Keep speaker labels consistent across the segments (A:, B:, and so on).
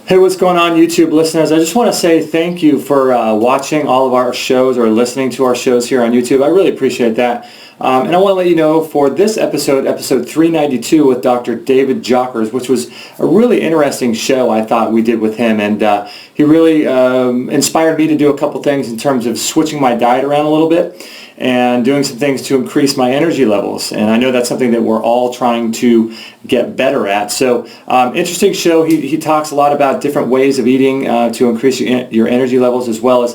A: Hey, what's going on, YouTube listeners? I just want to say thank you for watching all of our shows or listening to our shows here on YouTube. I really appreciate that. And I want to let you know for this episode 392 with Dr. David Jockers, which was a really interesting show I thought we did with him. And he really inspired me to do a couple things in terms of switching my diet around a little bit and doing some things to increase my energy levels. And I know that's something that we're all trying to get better at. So interesting show. He talks a lot about different ways of eating to increase your energy levels, as well as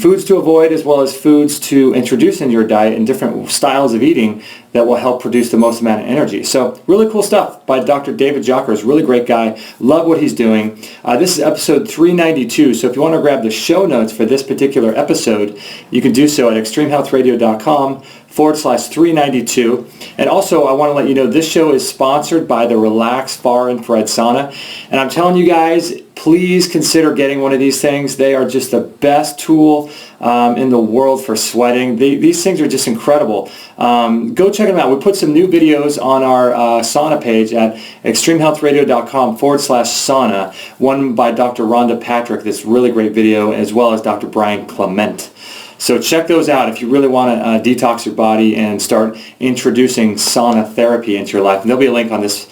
A: foods to avoid, as well as foods to introduce in your diet, and different styles of eating that will help produce the most amount of energy. So really cool stuff by Dr. David Jockers. Really great guy. Love what he's doing. This is episode 392. So if you want to grab the show notes for this particular episode, you can do so at extremehealthradio.com/392. And also, I want to let you know this show is sponsored by the Relax Far Infrared Sauna. And I'm telling you guys, please consider getting one of these things. They are just the best tool in the world for sweating. These things are just incredible. Go check them out. We put some new videos on our sauna page at extremehealthradio.com/sauna. One by Dr. Rhonda Patrick, this really great video, as well as Dr. Brian Clement. So check those out if you really want to detox your body and start introducing sauna therapy into your life. And there'll be a link on this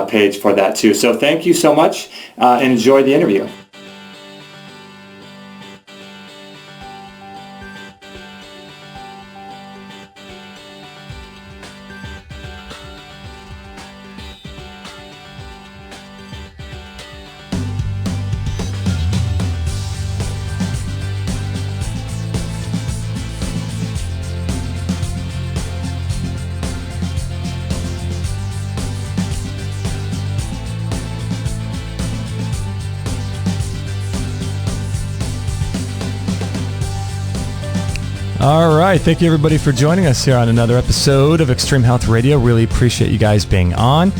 A: page for that too. So thank you so much and enjoy the interview.
B: All right. Thank you, everybody, for joining us here on another episode of Extreme Health Radio. Really appreciate you guys being on.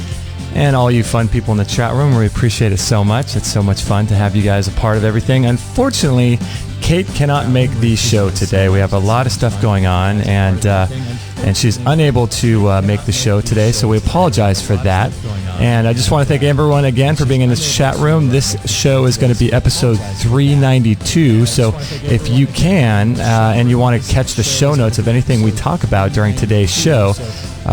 B: And all you fun people in the chat room, we appreciate it so much. It's so much fun to have you guys a part of everything. Unfortunately, Kate cannot make the show today. We have a lot of stuff going on, and she's unable to make the show today, so we apologize for that. And I just want to thank everyone again for being in this chat room. This show is going to be episode 392, so if you can and you want to catch the show notes of anything we talk about during today's show,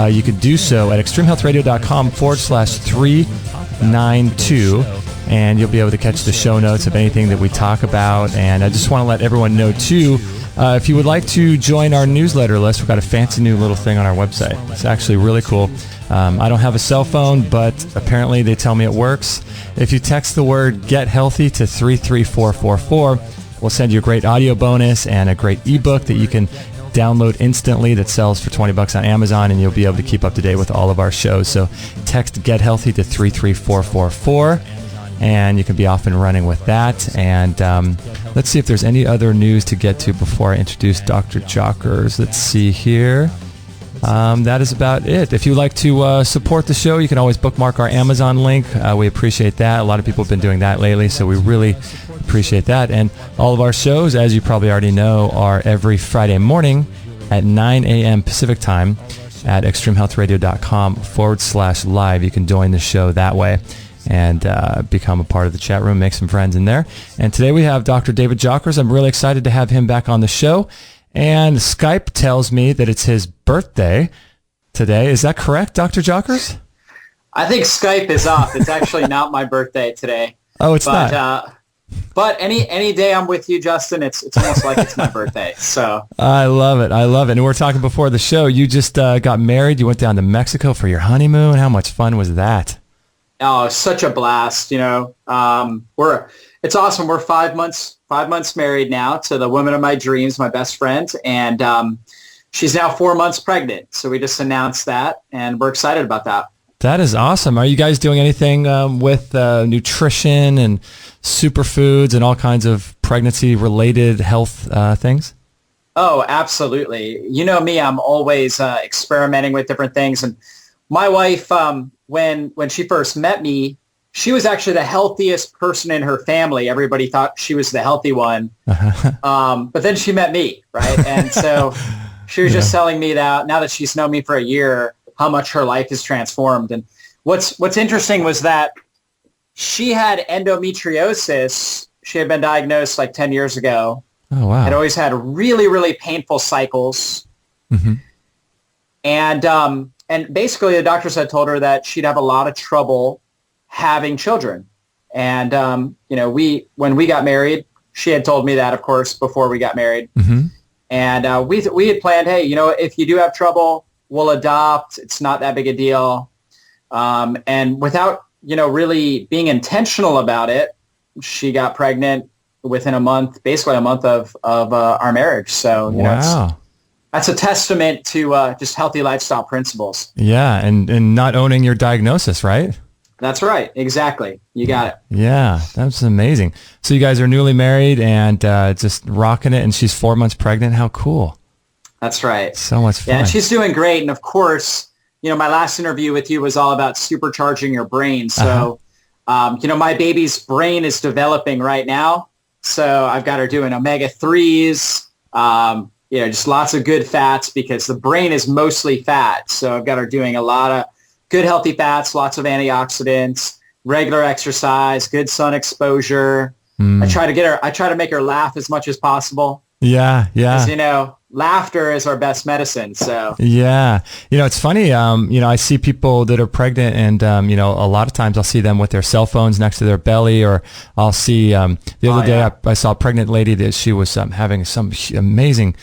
B: you could do so at extremehealthradio.com/392, and you'll be able to catch the show notes of anything that we talk about. And I just want to let everyone know, too, if you would like to join our newsletter list, we've got a fancy new little thing on our website. It's actually really cool. I don't have a cell phone, but apparently they tell me it works. If you text the word Get Healthy to 33444, we'll send you a great audio bonus and a great ebook that you can download instantly that sells for $20 on Amazon, and you'll be able to keep up to date with all of our shows. So text Get Healthy to 33444. And you can be off and running with that. And let's see if there's any other news to get to before I introduce Dr. Jockers. Let's see here. That is about it. If you'd like to support the show, you can always bookmark our Amazon link. We appreciate that. A lot of people have been doing that lately, so we really appreciate that. And all of our shows, as you probably already know, are every Friday morning at 9 a.m. Pacific time at extremehealthradio.com/live. You can join the show that way and become a part of the chat room, make some friends in there. And today we have Dr. David Jockers. I'm really excited to have him back on the show. And Skype tells me that it's his birthday today. Is that correct, Dr. Jockers?
C: I think Skype is off. It's actually not my birthday today.
B: Oh, it's not.
C: But any day I'm with you, Justin, it's almost like it's my birthday. So
B: I love it. I love it. And we were talking before the show. You just got married. You went down to Mexico for your honeymoon. How much fun was that?
C: Oh, such a blast. You know, it's awesome. We're 5 months married now to the woman of my dreams, my best friend. And she's now 4 months pregnant. So we just announced that, and we're excited about that.
B: That is awesome. Are you guys doing anything with nutrition and superfoods and all kinds of pregnancy-related health things?
C: Oh, absolutely. You know me, I'm always experimenting with different things. And my wife, when she first met me, she was actually the healthiest person in her family. Everybody thought she was the healthy one. But then she met me, right? And so she was just telling me that now that she's known me for a year, how much her life has transformed. And what's interesting was that she had endometriosis. She had been diagnosed like 10 years ago.
B: Oh, wow.
C: Had always had really, really painful cycles.
B: Mm-hmm.
C: And basically the doctors had told her that she'd have a lot of trouble having children. And, when we got married, she had told me that, of course, before we got married.
B: Mm-hmm.
C: And we had planned, hey, if you do have trouble, we'll adopt. It's not that big a deal. And without, really being intentional about it, she got pregnant within basically a month of our marriage. So,
B: wow.
C: That's a testament to just healthy lifestyle principles.
B: Yeah, and not owning your diagnosis, right?
C: That's right. Exactly. You got it.
B: Yeah, that's amazing. So you guys are newly married and just rocking it, and she's 4 months pregnant. How cool.
C: That's right.
B: So much fun.
C: Yeah, and she's doing great. And of course, my last interview with you was all about supercharging your brain. So, my baby's brain is developing right now. So I've got her doing omega-3s, just lots of good fats because the brain is mostly fat. So I've got her doing a lot of good healthy fats, lots of antioxidants, regular exercise, good sun exposure. I try to make her laugh as much as possible.
B: Yeah.
C: Because, laughter is our best medicine. So
B: yeah, it's funny. I see people that are pregnant, and a lot of times I'll see them with their cell phones next to their belly, or I'll see the other day I saw a pregnant lady that she was having some amazing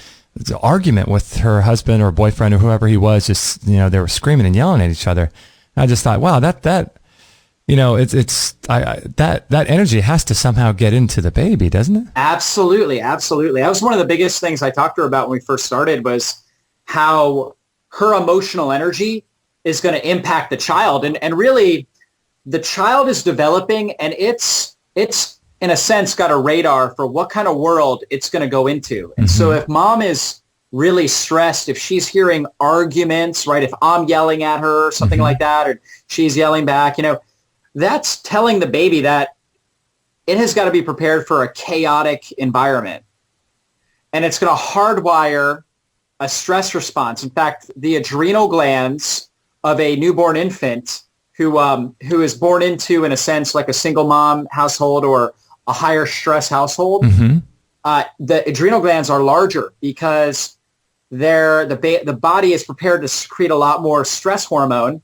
B: argument with her husband or boyfriend or whoever he was. Just they were screaming and yelling at each other. And I just thought, wow, that that energy has to somehow get into the baby, doesn't it?
C: Absolutely. That was one of the biggest things I talked to her about when we first started, was how her emotional energy is going to impact the child. And really, the child is developing, and it's in a sense got a radar for what kind of world it's going to go into. And so if mom is really stressed, if she's hearing arguments, right, if I'm yelling at her or something like that, or she's yelling back, that's telling the baby that it has got to be prepared for a chaotic environment. And it's going to hardwire a stress response. In fact, the adrenal glands of a newborn infant who is born into, in a sense, like a single mom household or a higher stress household, the adrenal glands are larger because the body is prepared to secrete a lot more stress hormone.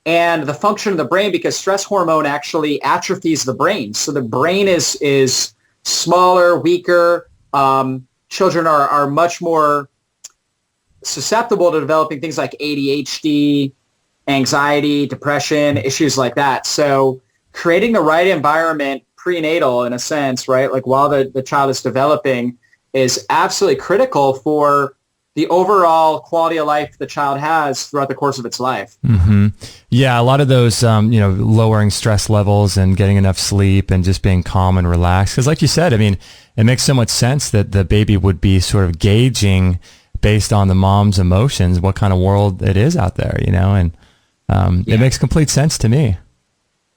C: And the function of the brain, because stress hormone actually atrophies the brain. So the brain is smaller, weaker. Children are much more susceptible to developing things like ADHD, anxiety, depression, issues like that. So creating the right environment prenatal, in a sense, right, like while the child is developing, is absolutely critical for the overall quality of life the child has throughout the course of its life. Yeah,
B: a lot of those, lowering stress levels and getting enough sleep and just being calm and relaxed. Because like you said, I mean, it makes so much sense that the baby would be sort of gauging based on the mom's emotions what kind of world it is out there, and it makes complete sense to me.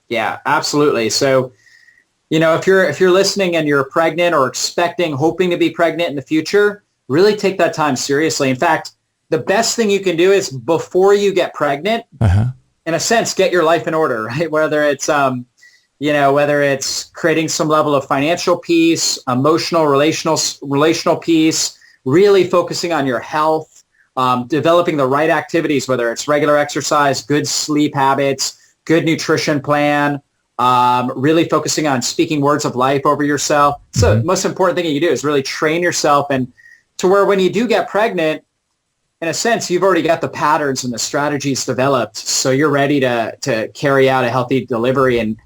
C: Yeah, absolutely. So, if you're listening and you're pregnant or hoping to be pregnant in the future, really take that time seriously. In fact, the best thing you can do is before you get pregnant, in a sense, get your life in order, right? Whether it's, whether it's creating some level of financial peace, emotional, relational peace, really focusing on your health, developing the right activities, whether it's regular exercise, good sleep habits, good nutrition plan, really focusing on speaking words of life over yourself. So the most important thing you do is really train yourself, and to where when you do get pregnant, in a sense, you've already got the patterns and the strategies developed, so you're ready to carry out a healthy delivery and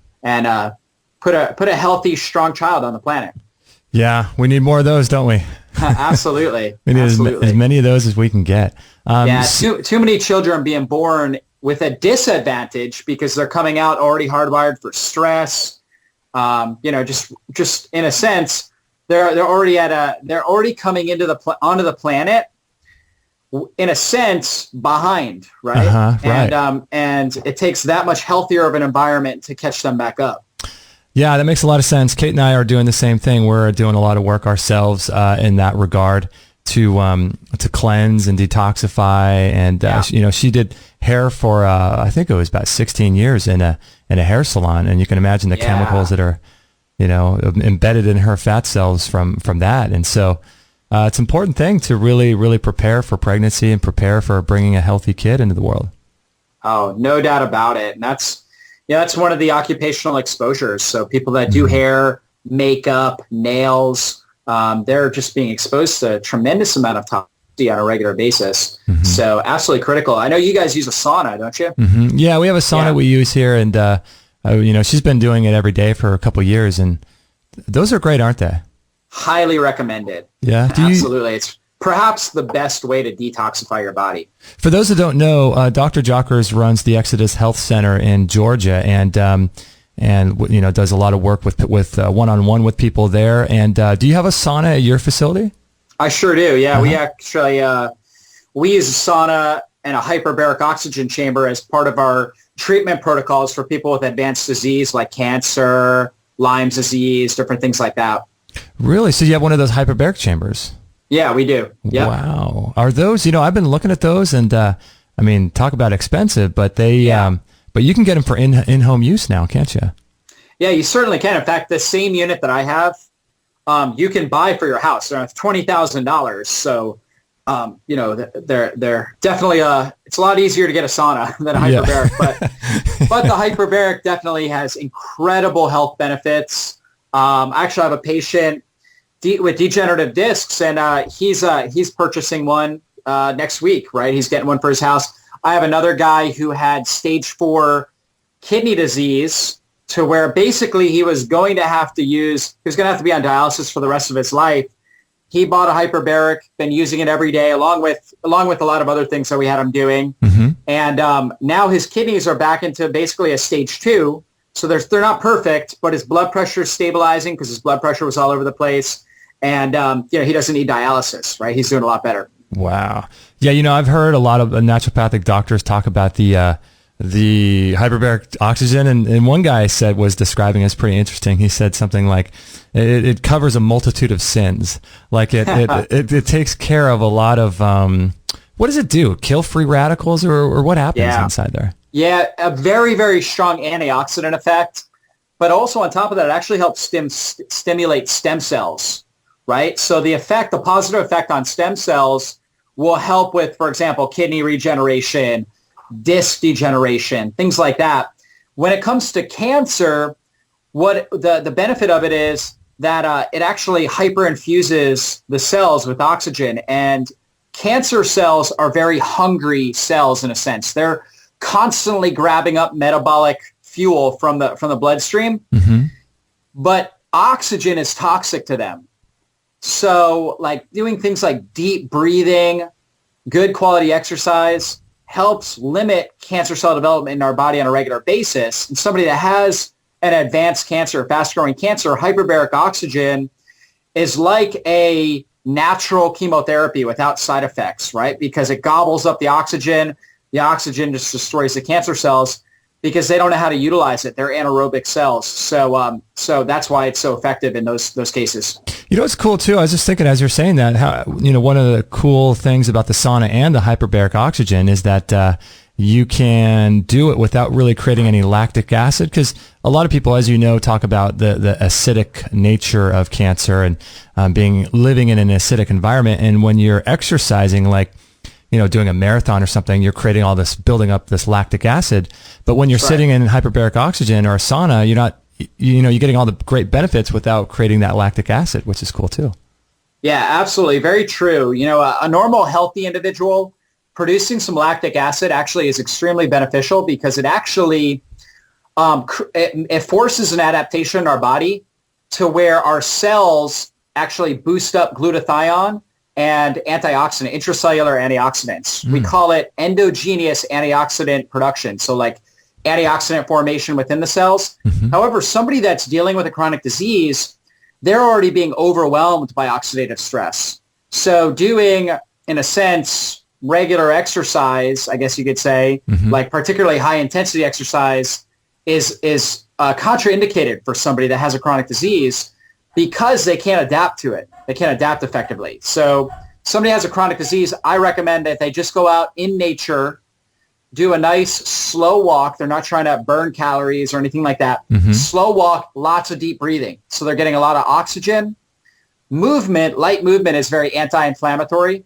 C: put a healthy, strong child on the planet.
B: Yeah, we need more of those, don't we?
C: Absolutely.
B: We need as many of those as we can get.
C: Too many children being born with a disadvantage because they're coming out already hardwired for stress. Just in a sense, they're already coming onto the planet, in a sense, behind, right? And it takes that much healthier of an environment to catch them back up.
B: Yeah, that makes a lot of sense. Kate and I are doing the same thing. We're doing a lot of work ourselves in that regard. to cleanse and detoxify, and she did hair for I think it was about 16 years in a hair salon, and you can imagine the chemicals that are embedded in her fat cells from that. And so it's an important thing to really prepare for pregnancy and prepare for bringing a healthy kid into the world.
C: Oh, no doubt about it. And that's one of the occupational exposures. So people that do hair, makeup, nails, they're just being exposed to a tremendous amount of toxicity on a regular basis. So absolutely critical. I know you guys use a sauna, don't you?
B: Yeah, we have a sauna we use here, and she's been doing it every day for a couple of years, and those are great, aren't they? Highly recommended. Yeah,
C: absolutely. It's perhaps the best way to detoxify your body.
B: For those that don't know, Dr. Jockers runs the Exodus Health Center in Georgia, and does a lot of work with one-on-one with people there. And do you have a sauna at your facility?
C: I sure do. Yeah, we actually we use a sauna and a hyperbaric oxygen chamber as part of our treatment protocols for people with advanced disease like cancer, Lyme's disease, different things like that.
B: Really? So you have one of those hyperbaric chambers?
C: Yeah, we do. Yep.
B: Wow. Are those, I've been looking at those, and talk about expensive, but but you can get them for in-home use now, can't you?
C: Yeah, you certainly can. In fact, the same unit that I have, you can buy for your house. They're $20,000. So, they're definitely, it's a lot easier to get a sauna than a hyperbaric, but the hyperbaric definitely has incredible health benefits. I actually have a patient with degenerative discs, and he's purchasing one next week, right? He's getting one for his house. I have another guy who had stage 4 kidney disease, to where basically he was going to have to be on dialysis for the rest of his life. He bought a hyperbaric, been using it every day, along with a lot of other things that we had him doing. And now his kidneys are back into basically a stage 2. So they're not perfect, but his blood pressure is stabilizing because his blood pressure was all over the place. And, he doesn't need dialysis, right? He's doing a lot better.
B: Wow. Yeah, I've heard a lot of naturopathic doctors talk about the hyperbaric oxygen, and one guy was describing it as pretty interesting. He said something like, it covers a multitude of sins. Like it takes care of a lot of, what does it do? Kill free radicals, or what happens inside there?
C: Yeah, a very, very strong antioxidant effect. But also on top of that, it actually helps stimulate stem cells, right? So the positive effect on stem cells will help with, for example, kidney regeneration, disc degeneration, things like that. When it comes to cancer, what the benefit of it is that it actually hyperinfuses the cells with oxygen, and cancer cells are very hungry cells in a sense. They're constantly grabbing up metabolic fuel from the bloodstream, but oxygen is toxic to them. So like doing things like deep breathing, good quality exercise helps limit cancer cell development in our body on a regular basis. And somebody that has an advanced cancer, fast-growing cancer, hyperbaric oxygen is like a natural chemotherapy without side effects, right? Because it gobbles up the oxygen. The oxygen just destroys the cancer cells because they don't know how to utilize it. They're anaerobic cells. So that's why it's so effective in those cases.
B: It's cool too. I was just thinking as you're saying that, how, one of the cool things about the sauna and the hyperbaric oxygen is that you can do it without really creating any lactic acid, because a lot of people, as you know, talk about the acidic nature of cancer and living in an acidic environment. And when you're exercising, like, doing a marathon or something, you're creating all this, building up this lactic acid. But when you're sitting in hyperbaric oxygen or a sauna, you're not, you're getting all the great benefits without creating that lactic acid, which is cool too.
C: Yeah, absolutely. Very true. A normal healthy individual producing some lactic acid actually is extremely beneficial because it actually, it forces an adaptation in our body to where our cells actually boost up glutathione and antioxidant, intracellular antioxidants. We call it endogenous antioxidant production. So like antioxidant formation within the cells. However, somebody that's dealing with a chronic disease, they're already being overwhelmed by oxidative stress. So doing, in a sense, regular exercise, I guess you could say, like particularly high intensity exercise is contraindicated for somebody that has a chronic disease because they can't adapt to it. They can't adapt effectively. So somebody has a chronic disease, I recommend that they just go out in nature, do a nice slow walk. They're not trying to burn calories or anything like that. Slow walk, lots of deep breathing. So they're getting a lot of oxygen. Movement, light movement is very anti-inflammatory.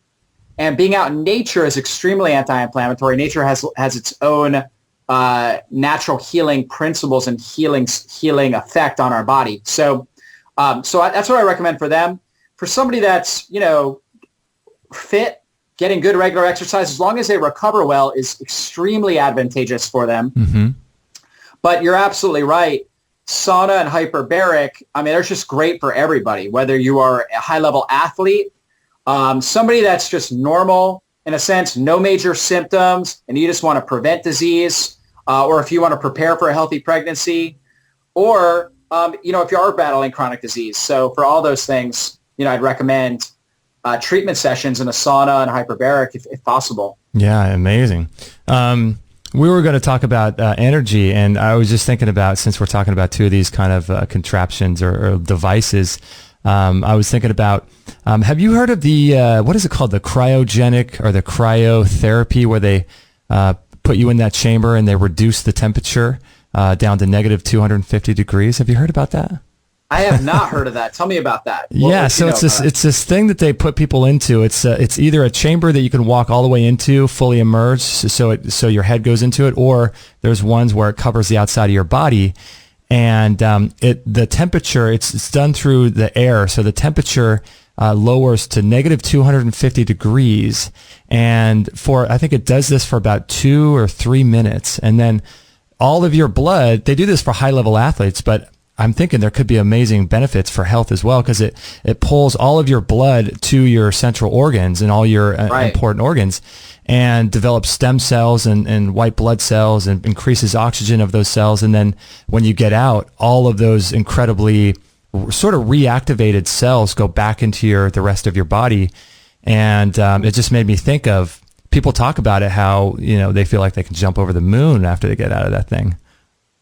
C: And being out in nature is extremely anti-inflammatory. Nature has its own natural healing principles and healing effect on our body. So that's what I recommend for them. For somebody that's, fit, getting good regular exercise, as long as they recover well, is extremely advantageous for them. But you're absolutely right. Sauna and hyperbaric, they're just great for everybody, whether you are a high-level athlete, somebody that's just normal, in a sense, no major symptoms, and you just want to prevent disease, or if you want to prepare for a healthy pregnancy, or, if you are battling chronic disease. So for all those things, I'd recommend treatment sessions in a sauna and hyperbaric if possible.
B: Yeah, amazing. We were going to talk about energy, and I was just thinking about, since we're talking about two of these kind of contraptions or devices, I was thinking about, have you heard of the, what is it called, the cryogenic or the cryotherapy, where they put you in that chamber and they reduce the temperature down to negative 250 degrees? Have you heard about that?
C: I have not heard of that. Tell me about that.
B: So it's this thing that they put people into. It's either a chamber that you can walk all the way into, fully immersed, so your head goes into it, or there's ones where it covers the outside of your body, and the temperature, it's done through the air, so the temperature lowers to negative 250 degrees, and I think it does this for about 2 or 3 minutes, and then all of your blood, they do this for high-level athletes, but I'm thinking there could be amazing benefits for health as well, because it pulls all of your blood to your central organs and all your important organs, and develops stem cells and white blood cells, and increases oxygen of those cells. And then when you get out, all of those incredibly sort of reactivated cells go back into the rest of your body. And it just made me think of, people talk about it, how they feel like they can jump over the moon after they get out of that thing.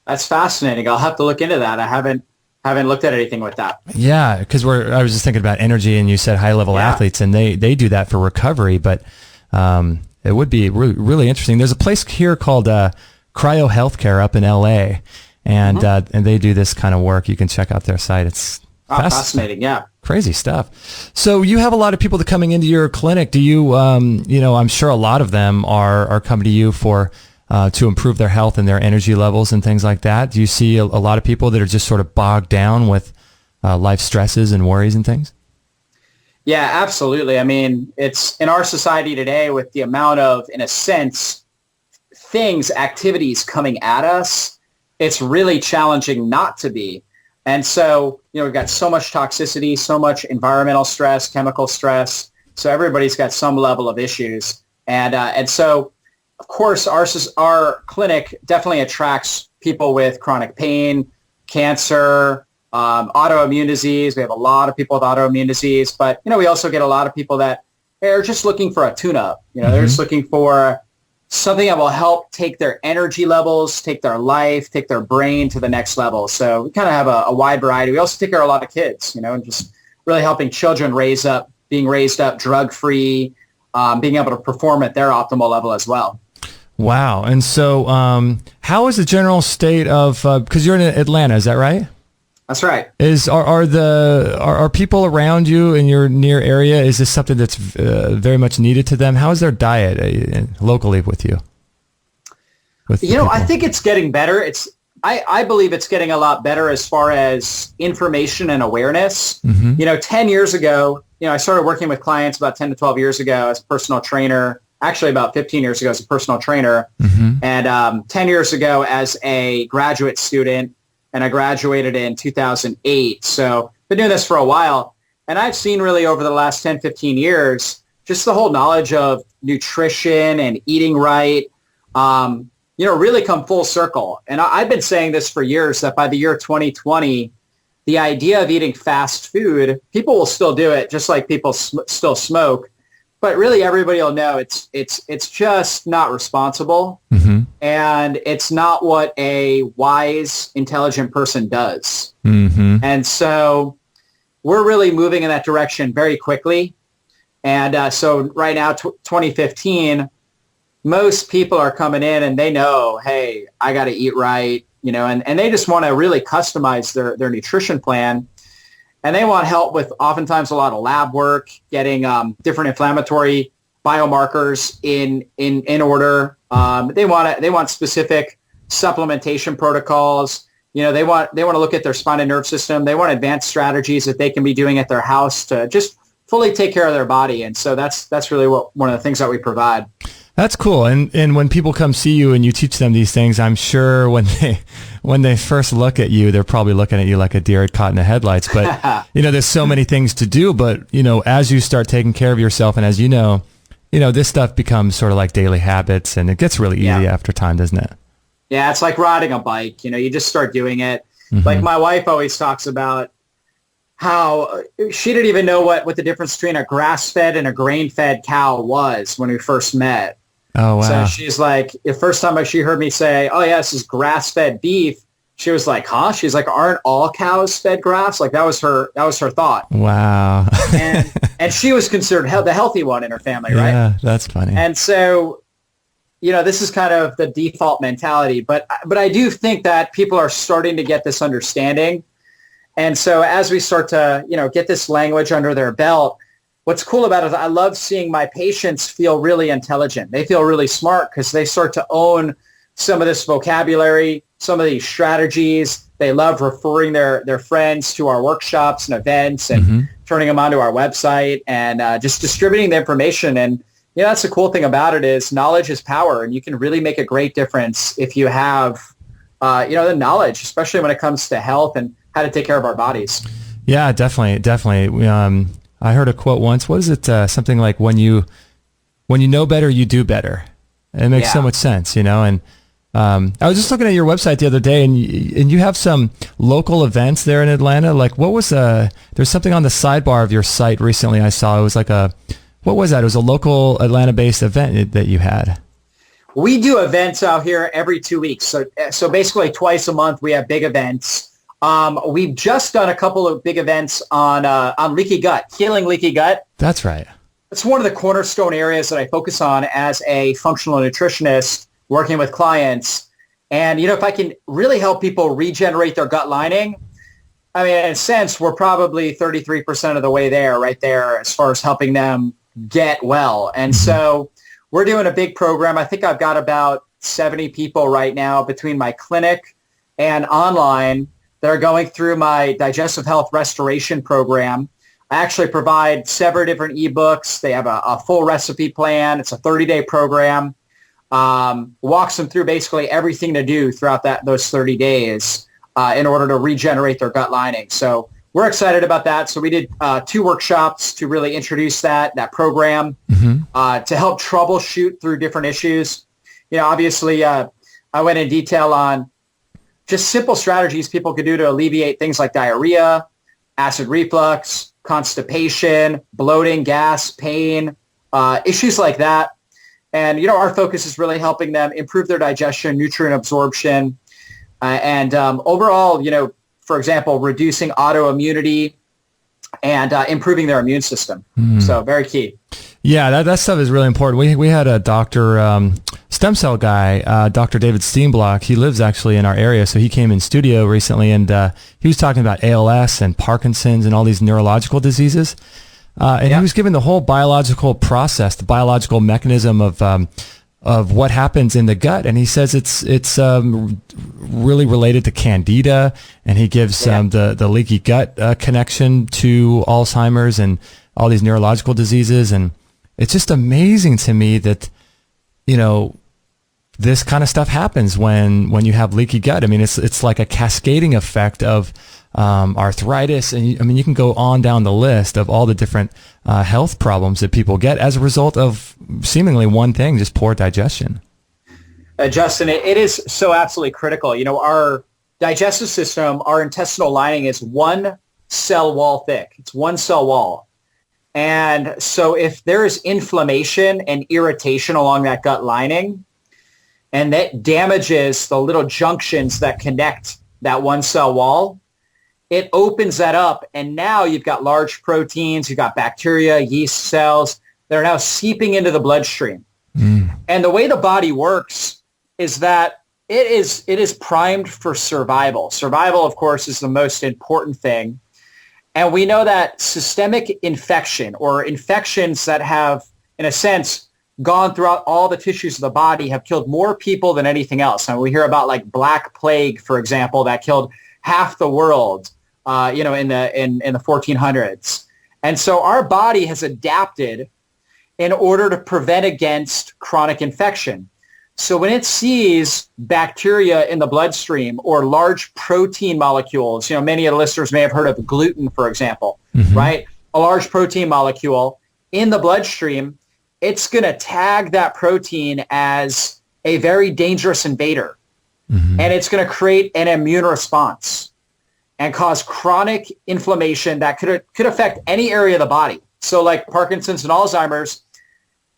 C: That's fascinating. I'll have to look into that. I haven't looked at anything with that.
B: Yeah, because I was just thinking about energy, and you said high-level athletes, and they do that for recovery, but it would be really interesting. There's a place here called Cryo Healthcare up in LA, and they do this kind of work. You can check out their site. It's
C: fascinating, yeah.
B: Crazy stuff. So you have a lot of people that coming into your clinic. Do you, I'm sure a lot of them are coming to you for to improve their health and their energy levels and things like that. Do you see a lot of people that are just sort of bogged down with life stresses and worries and things?
C: Yeah, absolutely. It's in our society today, with the amount of, in a sense, activities coming at us, it's really challenging not to be. And so, we've got so much toxicity, so much environmental stress, chemical stress. So everybody's got some level of issues. And so, of course, our clinic definitely attracts people with chronic pain, cancer, autoimmune disease. We have a lot of people with autoimmune disease, but, we also get a lot of people that are just looking for a tune-up. They're just looking for something that will help take their energy levels, take their life, take their brain to the next level. So we kind of have a wide variety. We also take care of a lot of kids, and just really helping children being raised up drug-free, being able to perform at their optimal level as well.
B: Wow. And so how is the general state of, because you're in Atlanta, is that right?
C: That's right.
B: Are people around you in your near area, is this something that's very much needed to them? How is their diet locally with you?
C: I think it's getting better. I believe it's getting a lot better as far as information and awareness. 10 years ago, I started working with clients about 10 to 12 years ago as a personal trainer. Actually, about 15 years ago as a personal trainer, and 10 years ago as a graduate student, and I graduated in 2008. So been doing this for a while, and I've seen really over the last 10, 15 years, just the whole knowledge of nutrition and eating right, really come full circle. And I've been saying this for years, that by the year 2020, the idea of eating fast food, people will still do it, just like people still smoke. But really, everybody will know it's just not responsible, and it's not what a wise, intelligent person does. And so we're really moving in that direction very quickly. And so right now, 2015, most people are coming in and they know, hey, I got to eat right, and they just want to really customize their nutrition plan. And they want help with oftentimes a lot of lab work, getting different inflammatory biomarkers in order. They want specific supplementation protocols. They want to look at their spine and nerve system. They want advanced strategies that they can be doing at their house to just fully take care of their body. And so that's really one of the things that we provide.
B: That's cool. And when people come see you and you teach them these things, I'm sure when they first look at you, they're probably looking at you like a deer caught in the headlights. But, there's so many things to do. But, as you start taking care of yourself and as this stuff becomes sort of like daily habits and it gets really easy after time, doesn't it?
C: Yeah, it's like riding a bike. You just start doing it.
B: Mm-hmm.
C: Like my wife always talks about how she didn't even know what the difference between a grass-fed and a grain-fed cow was when we first met.
B: Oh, wow.
C: So she's like, the first time she heard me say, oh, yeah, this is grass-fed beef, she was like, huh? She's like, aren't all cows fed grass? Like, that was her thought.
B: Wow.
C: and she was considered the healthy one in her family, right?
B: Yeah, that's funny.
C: And so, this is kind of the default mentality. But I do think that people are starting to get this understanding. And so as we start to, get this language under their belt, what's cool about it is I love seeing my patients feel really intelligent. They feel really smart because they start to own some of this vocabulary, some of these strategies. They love referring their friends to our workshops and events and turning them onto our website and just distributing the information. And, that's the cool thing about it is knowledge is power, and you can really make a great difference if you have, the knowledge, especially when it comes to health and how to take care of our bodies.
B: Yeah, definitely. I heard a quote once. What is it? Something like when you know better, you do better. It makes so much sense, And I was just looking at your website the other day, and you have some local events there in Atlanta. Like, what was there's something on the sidebar of your site recently I saw. It was like what was that? It was a local Atlanta-based event that you had.
C: We do events out here every 2 weeks. So basically twice a month we have big events. We've just done a couple of big events on leaky gut, healing leaky gut.
B: That's right.
C: It's one of the cornerstone areas that I focus on as a functional nutritionist working with clients. And, if I can really help people regenerate their gut lining, I mean, in a sense, we're probably 33% of the way there, right there, as far as helping them get well. And so we're doing a big program. I think I've got about 70 people right now between my clinic and online that are going through my digestive health restoration program. I actually provide several different ebooks. They have a full recipe plan. It's a 30-day program. Walks them through basically everything to do throughout those 30 days in order to regenerate their gut lining. So we're excited about that. So we did 2 workshops to really introduce that program to help troubleshoot through different issues. Obviously, I went in detail on just simple strategies people could do to alleviate things like diarrhea, acid reflux, constipation, bloating, gas, pain, issues like that. And, our focus is really helping them improve their digestion, nutrient absorption, and overall, for example, reducing autoimmunity and improving their immune system. So very key.
B: Yeah, that stuff is really important. We had a doctor, stem cell guy, Dr. David Steenblock. He lives actually in our area, so he came in studio recently, and he was talking about ALS and Parkinson's and all these neurological diseases. And he was giving the whole biological process, the biological mechanism of what happens in the gut, and he says it's really related to candida, and he gives the leaky gut connection to Alzheimer's and all these neurological diseases, and it's just amazing to me that this kind of stuff happens when you have leaky gut. I mean, it's like a cascading effect of arthritis, and I mean, you can go on down the list of all the different health problems that people get as a result of seemingly one thing, just poor digestion.
C: Justin, it is so absolutely critical. Our digestive system, our intestinal lining is one cell wall thick. It's one cell wall. And so if there is inflammation and irritation along that gut lining, and that damages the little junctions that connect that one cell wall, it opens that up, and now you've got large proteins, you've got bacteria, yeast cells that are now seeping into the bloodstream. And the way the body works is that it is primed for survival. Survival, of course, is the most important thing. And we know that systemic infection, or infections that have, in a sense, gone throughout all the tissues of the body, have killed more people than anything else. And we hear about like Black Plague, for example, that killed half the world, in the 1400s. And so our body has adapted in order to prevent against chronic infection. So when it sees bacteria in the bloodstream or large protein molecules, many of the listeners may have heard of gluten, for example, right? A large protein molecule in the bloodstream, it's going to tag that protein as a very dangerous invader. And it's going to create an immune response and cause chronic inflammation that could affect any area of the body. So like Parkinson's and Alzheimer's,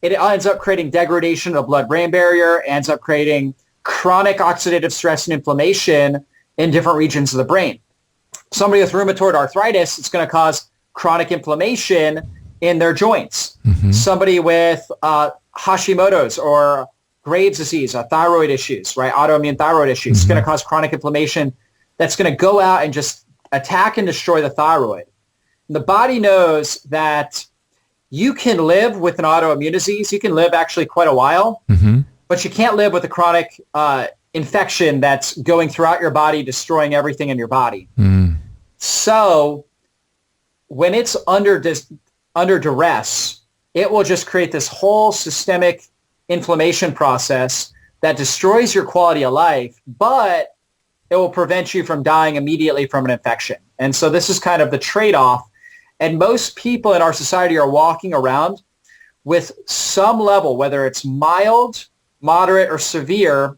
C: it ends up creating degradation of the blood-brain barrier, ends up creating chronic oxidative stress and inflammation in different regions of the brain. Somebody with rheumatoid arthritis, it's going to cause chronic inflammation in their joints. Somebody with Hashimoto's or Graves' disease, thyroid issues, right? Autoimmune thyroid issues, it's going to cause chronic inflammation that's going to go out and just attack and destroy the thyroid. And the body knows that you can live with an autoimmune disease. You can live actually quite a while, but you can't live with a chronic infection that's going throughout your body, destroying everything in your body. So when it's under duress, it will just create this whole systemic inflammation process that destroys your quality of life, but it will prevent you from dying immediately from an infection. And so this is kind of the trade-off. And most people in our society are walking around with some level, whether it's mild, moderate, or severe,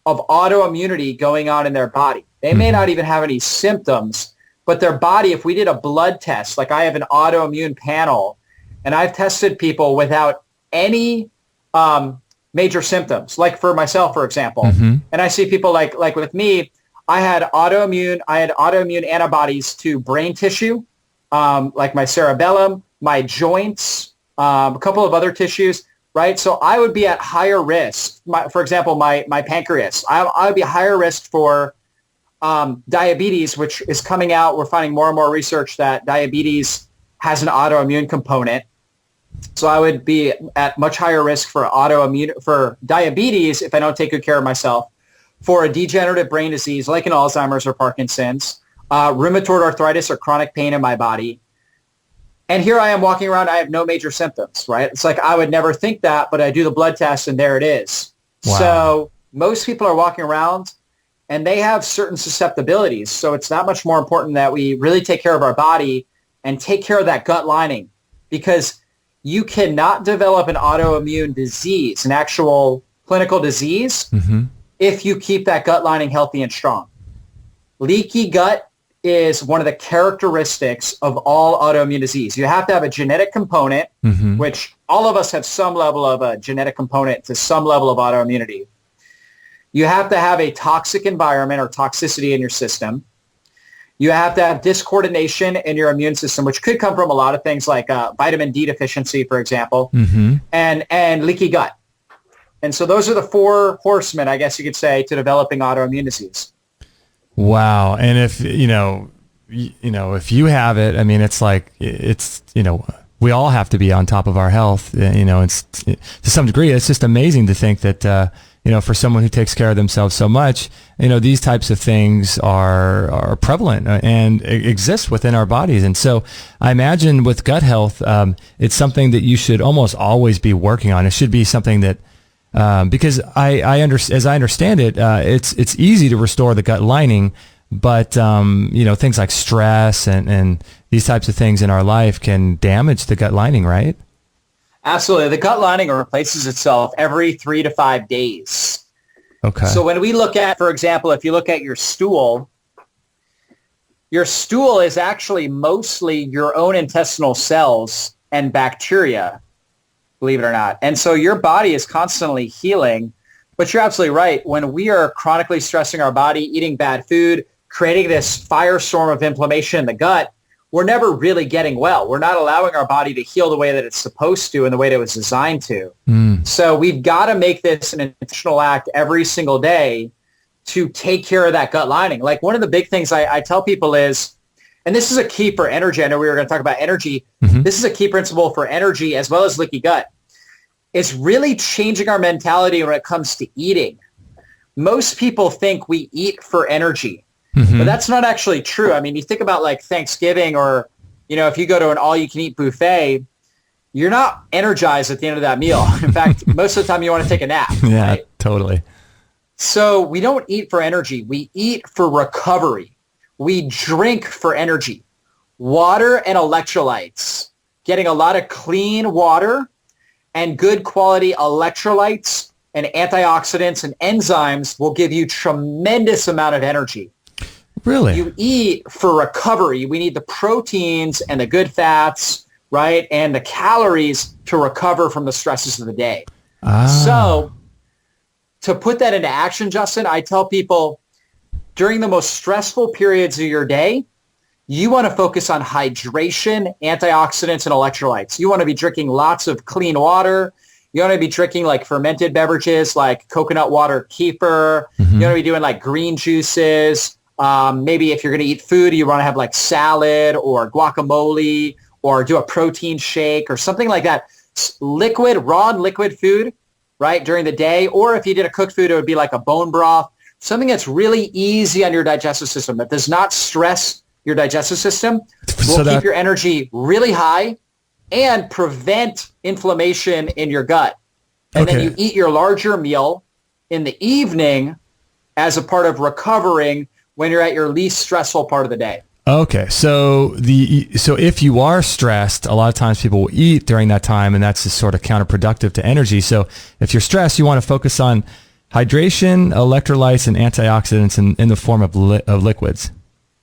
C: of autoimmunity going on in their body. They may not even have any symptoms, but their body, if we did a blood test, like I have an autoimmune panel, and I've tested people without any major symptoms, like for myself, for example. And I see people like with me, I had autoimmune antibodies to brain tissue, like my cerebellum, my joints, a couple of other tissues, right? So I would be at higher risk. For example, my pancreas, I would be higher risk for diabetes, which is coming out. We're finding more and more research that diabetes has an autoimmune component. So I would be at much higher risk for diabetes if I don't take good care of myself, for a degenerative brain disease like an Alzheimer's or Parkinson's, rheumatoid arthritis or chronic pain in my body. And here I am walking around, I have no major symptoms, right? It's like I would never think that, but I do the blood test and there it is. Wow. So most people are walking around and they have certain susceptibilities. So it's not much more important that we really take care of our body and take care of that gut lining, because you cannot develop an autoimmune disease, an actual clinical disease, if you keep that gut lining healthy and strong. Leaky gut is one of the characteristics of all autoimmune disease. You have to have a genetic component, which all of us have some level of a genetic component to some level of autoimmunity. You have to have a toxic environment or toxicity in your system. You have to have discoordination in your immune system, which could come from a lot of things like vitamin D deficiency, for example, and leaky gut. And so those are the four horsemen, I guess you could say, to developing autoimmune disease.
B: Wow. And if, if you have it, I mean, it's like, we all have to be on top of our health. It's to some degree, it's just amazing to think that, for someone who takes care of themselves so much, these types of things are prevalent and exist within our bodies. And so I imagine with gut health, it's something that you should almost always be working on. It should be something that, because as I understand it, it's easy to restore the gut lining, but things like stress and these types of things in our life can damage the gut lining, right?
C: Absolutely. The gut lining replaces itself every 3 to 5 days.
B: Okay.
C: So when we look at, for example, if you look at your stool is actually mostly your own intestinal cells and bacteria, believe it or not. And so your body is constantly healing, but you're absolutely right. When we are chronically stressing our body, eating bad food, creating this firestorm of inflammation in the gut, we're never really getting well. We're not allowing our body to heal the way that it's supposed to and the way that it was designed to. So we've got to make this an intentional act every single day to take care of that gut lining. Like one of the big things I tell people is, and this is a key for energy. I know we were going to talk about energy. This is a key principle for energy as well as leaky gut. It's really changing our mentality when it comes to eating. Most people think we eat for energy. But that's not actually true. I mean, you think about like Thanksgiving or, if you go to an all-you-can-eat buffet, you're not energized at the end of that meal. In fact, most of the time you want to take a nap.
B: Yeah,
C: right?
B: totally.
C: So we don't eat for energy. We eat for recovery. We drink for energy. Water and electrolytes. Getting a lot of clean water and good quality electrolytes and antioxidants and enzymes will give you tremendous amount of energy.
B: Really?
C: You eat for recovery. We need the proteins and the good fats, right? And the calories to recover from the stresses of the day. So to put that into action, Justin, I tell people during the most stressful periods of your day, you want to focus on hydration, antioxidants, and electrolytes. You want to be drinking lots of clean water. You want to be drinking like fermented beverages like coconut water, kefir. You want to be doing like green juices. Maybe if you're going to eat food, you want to have like salad or guacamole or do a protein shake or something like that. Raw and liquid food, right, during the day. Or if you did a cooked food, it would be like a bone broth, something that's really easy on your digestive system that does not stress your digestive system, will keep your energy really high and prevent inflammation in your gut. And then you eat your larger meal in the evening as a part of recovering when you're at your least stressful part of the day.
B: Okay, so if you are stressed, a lot of times people will eat during that time, and that's just sort of counterproductive to energy. So if you're stressed, you want to focus on hydration, electrolytes, and antioxidants in the form of liquids.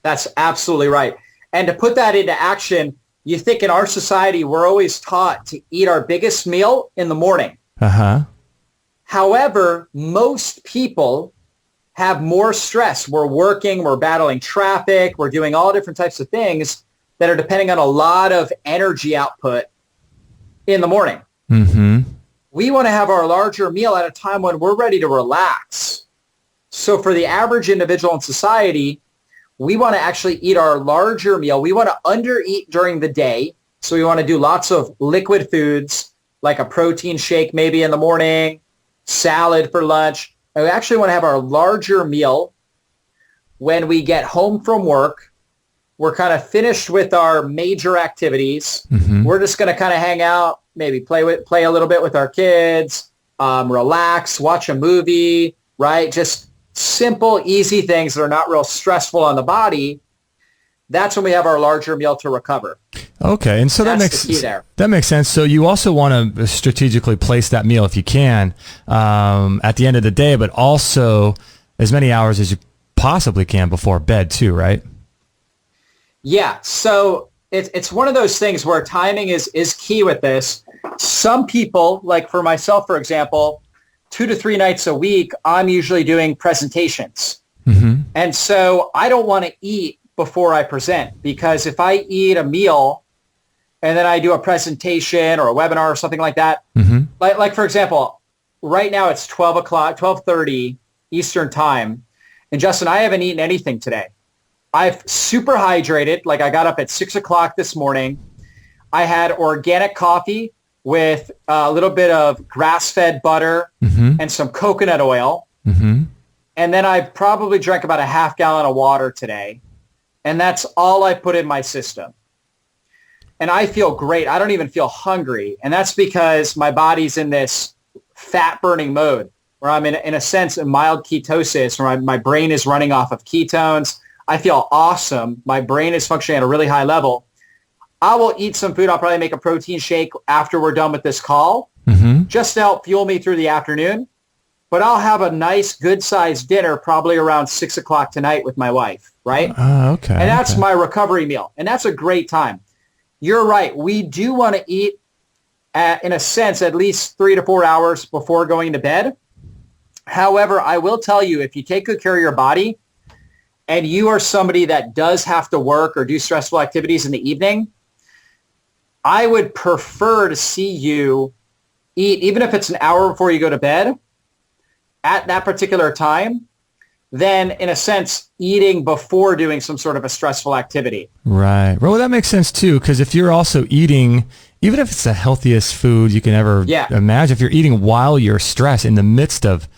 B: That's
C: absolutely right. And to put that into action, you think in our society, we're always taught to eat our biggest meal in the morning. However, most people have more stress. We're working, we're battling traffic, we're doing all different types of things that are depending on a lot of energy output in the morning. We want to have our larger meal at a time when we're ready to relax. So for the average individual in society, we want to actually eat our larger meal. We want to undereat during the day. So we want to do lots of liquid foods like a protein shake maybe in the morning, salad for lunch. And we actually want to have our larger meal when we get home from work. We're kind of finished with our major activities. We're just going to kind of hang out, maybe play a little bit with our kids, relax, watch a movie, right? Just simple, easy things that are not real stressful on the body. That's when we have our larger meal to recover.
B: Okay, and so that makes sense. So you also want to strategically place that meal if you can at the end of the day, but also as many hours as you possibly can before bed too, right?
C: Yeah. So it's one of those things where timing is key with this. Some people, like for myself, for example, 2 to 3 nights a week, I'm usually doing presentations. And so I don't want to eat before I present, because if I eat a meal and then I do a presentation or a webinar or something like that, like for example, right now it's 12:30 Eastern time. And Justin, I haven't eaten anything today. I've super hydrated. Like I got up at 6 o'clock this morning. I had organic coffee with a little bit of grass-fed butter and some coconut oil. And then I probably drank about a half gallon of water today. And that's all I put in my system. And I feel great. I don't even feel hungry. And that's because my body's in this fat burning mode where I'm in a sense in mild ketosis, where my brain is running off of ketones. I feel awesome. My brain is functioning at a really high level. I will eat some food. I'll probably make a protein shake after we're done with this call, just to help fuel me through the afternoon. But I'll have a nice, good-sized dinner probably around 6 o'clock tonight with my wife, right?
B: Okay.
C: And that's my recovery meal. And that's a great time. You're right. We do want to eat, in a sense, at least 3 to 4 hours before going to bed. However, I will tell you, if you take good care of your body, and you are somebody that does have to work or do stressful activities in the evening, I would prefer to see you eat, even if it's an hour before you go to bed, at that particular time, than, in a sense, eating before doing some sort of a stressful activity.
B: Right. Well, that makes sense too, because if you're also eating, even if it's the healthiest food you can ever imagine, if you're eating while you're stressed, in the midst of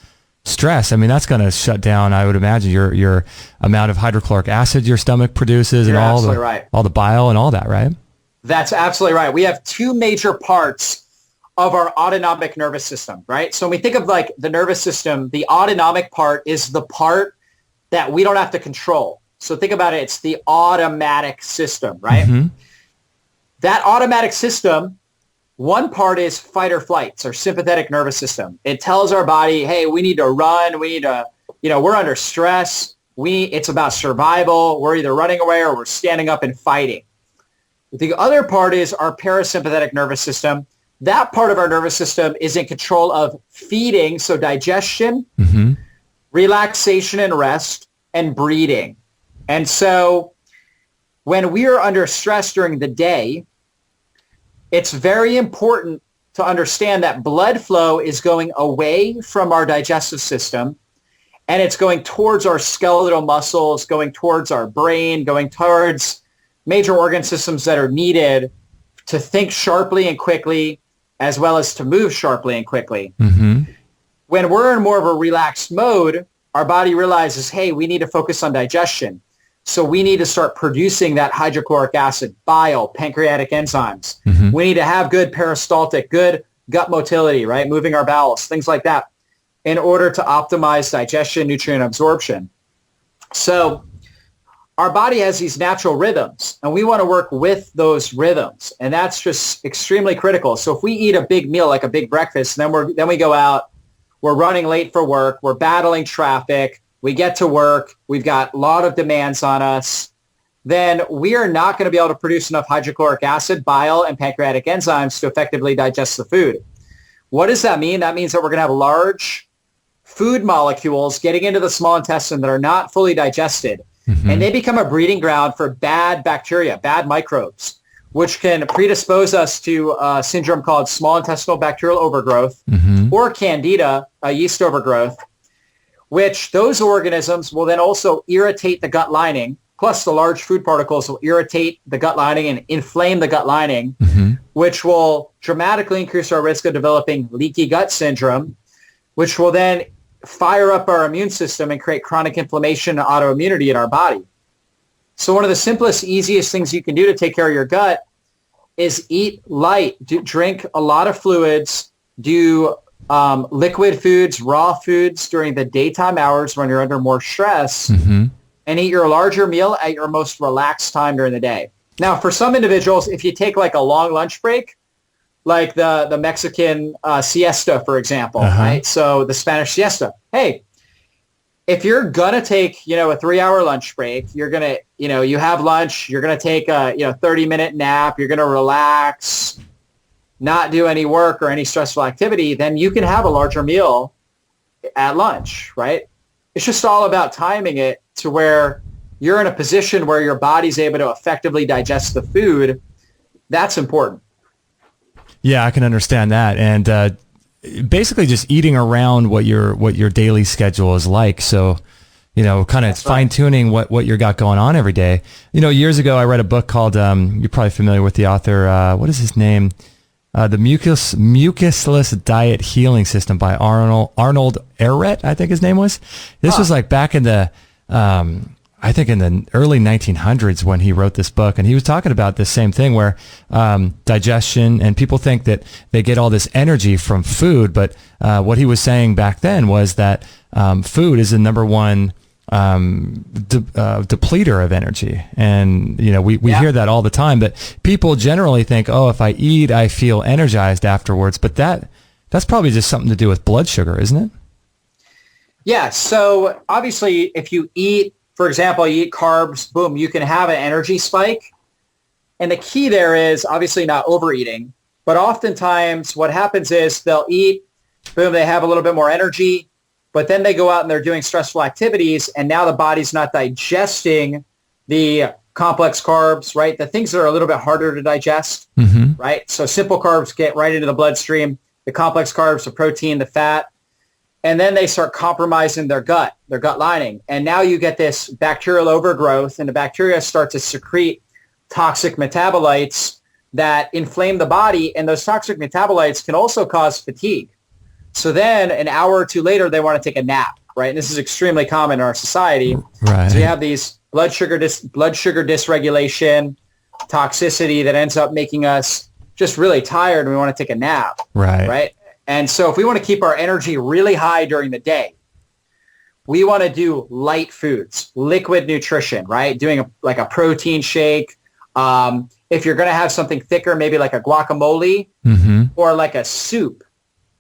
B: stress, I mean, that's going to shut down, I would imagine, your amount of hydrochloric acid your stomach produces, and all the bile and all that, right?
C: That's absolutely right. We have two major parts of our autonomic nervous system, right? So when we think of like the nervous system, the autonomic part is the part that we don't have to control. So think about it, it's the automatic system, right? Mm-hmm. That automatic system, one part is fight or flight, it's our sympathetic nervous system. It tells our body, hey, we need to run, we need to, we're under stress, it's about survival, we're either running away or we're standing up and fighting. The other part is our parasympathetic nervous system. That part of our nervous system is in control of feeding, so digestion, mm-hmm. relaxation and rest, and breathing. And so when we are under stress during the day, it's very important to understand that blood flow is going away from our digestive system, and it's going towards our skeletal muscles, going towards our brain, going towards major organ systems that are needed to think sharply and quickly, as well as to move sharply and quickly. Mm-hmm. When we're in more of a relaxed mode, our body realizes, hey, we need to focus on digestion. So we need to start producing that hydrochloric acid, bile, pancreatic enzymes. Mm-hmm. We need to have good peristaltic, good gut motility, right? Moving our bowels, things like that, in order to optimize digestion, nutrient absorption. So our body has these natural rhythms, and we want to work with those rhythms, and that's just extremely critical. So if we eat a big meal, like a big breakfast, then we go out, we're running late for work, we're battling traffic, we get to work, we've got a lot of demands on us, then we are not going to be able to produce enough hydrochloric acid, bile, and pancreatic enzymes to effectively digest the food. What does that mean? That means that we're going to have large food molecules getting into the small intestine that are not fully digested. Mm-hmm. And they become a breeding ground for bad bacteria, bad microbes, which can predispose us to a syndrome called small intestinal bacterial overgrowth, mm-hmm. or candida, a yeast overgrowth, which those organisms will then also irritate the gut lining, plus the large food particles will irritate the gut lining and inflame the gut lining, mm-hmm. which will dramatically increase our risk of developing leaky gut syndrome, which will then fire up our immune system and create chronic inflammation and autoimmunity in our body. So one of the simplest, easiest things you can do to take care of your gut is eat light, drink a lot of fluids, do liquid foods, raw foods during the daytime hours when you're under more stress, mm-hmm. and eat your larger meal at your most relaxed time during the day. Now, for some individuals, if you take like a long lunch break, like the Mexican siesta, for example, uh-huh. right? So the Spanish siesta. Hey, if you're going to take, a 3-hour lunch break, you're going to, you have lunch, you're going to take a, 30-minute nap, you're going to relax, not do any work or any stressful activity, then you can have a larger meal at lunch, right? It's just all about timing it to where you're in a position where your body's able to effectively digest the food. That's important.
B: Yeah, I can understand that. And basically just eating around what your daily schedule is like. So, kind of fine tuning what you got going on every day. Years ago, I read a book called, you're probably familiar with the author, what is his name? The Mucusless Diet Healing System by Arnold Ehret, I think his name was. This was like back in the, I think in the early 1900s when he wrote this book, and he was talking about this same thing where digestion, and people think that they get all this energy from food, but what he was saying back then was that food is the number one depleter of energy. And we hear that all the time, but people generally think, oh, if I eat, I feel energized afterwards. But that's probably just something to do with blood sugar, isn't it?
C: Yeah. So obviously, if you eat, for example, you eat carbs, boom, you can have an energy spike. And the key there is obviously not overeating, but oftentimes what happens is they'll eat, boom, they have a little bit more energy, but then they go out and they're doing stressful activities, and now the body's not digesting the complex carbs, right? The things that are a little bit harder to digest, right? So simple carbs get right into the bloodstream, the complex carbs, the protein, the fat, and then they start compromising their gut lining. And now you get this bacterial overgrowth, and the bacteria start to secrete toxic metabolites that inflame the body, and those toxic metabolites can also cause fatigue. So then an hour or two later, they want to take a nap, right? And this is extremely common in our society.
B: Right.
C: So you have these blood sugar dysregulation, toxicity that ends up making us just really tired, and we want to take a nap, right? And so if we want to keep our energy really high during the day, we want to do light foods, liquid nutrition, right? Doing like a protein shake. If you're going to have something thicker, maybe like a guacamole or like a soup,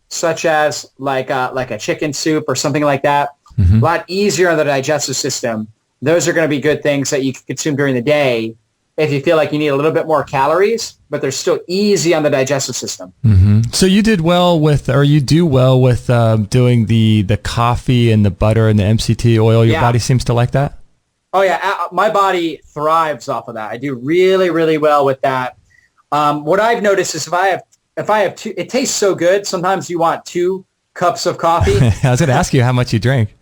C: such as like a chicken soup or something like that. A lot easier on the digestive system. Those are going to be good things that you can consume during the day if you feel like you need a little bit more calories, but they're still easy on the digestive system.
B: So you did well with, or you do well with doing the coffee and the butter and the MCT oil. Your body seems to like that?
C: Oh, yeah. My body thrives off of that. I do really, really well with that. What I've noticed is if I have two, it tastes so good. Sometimes you want 2 cups of coffee.
B: I was going to ask you how much you drink.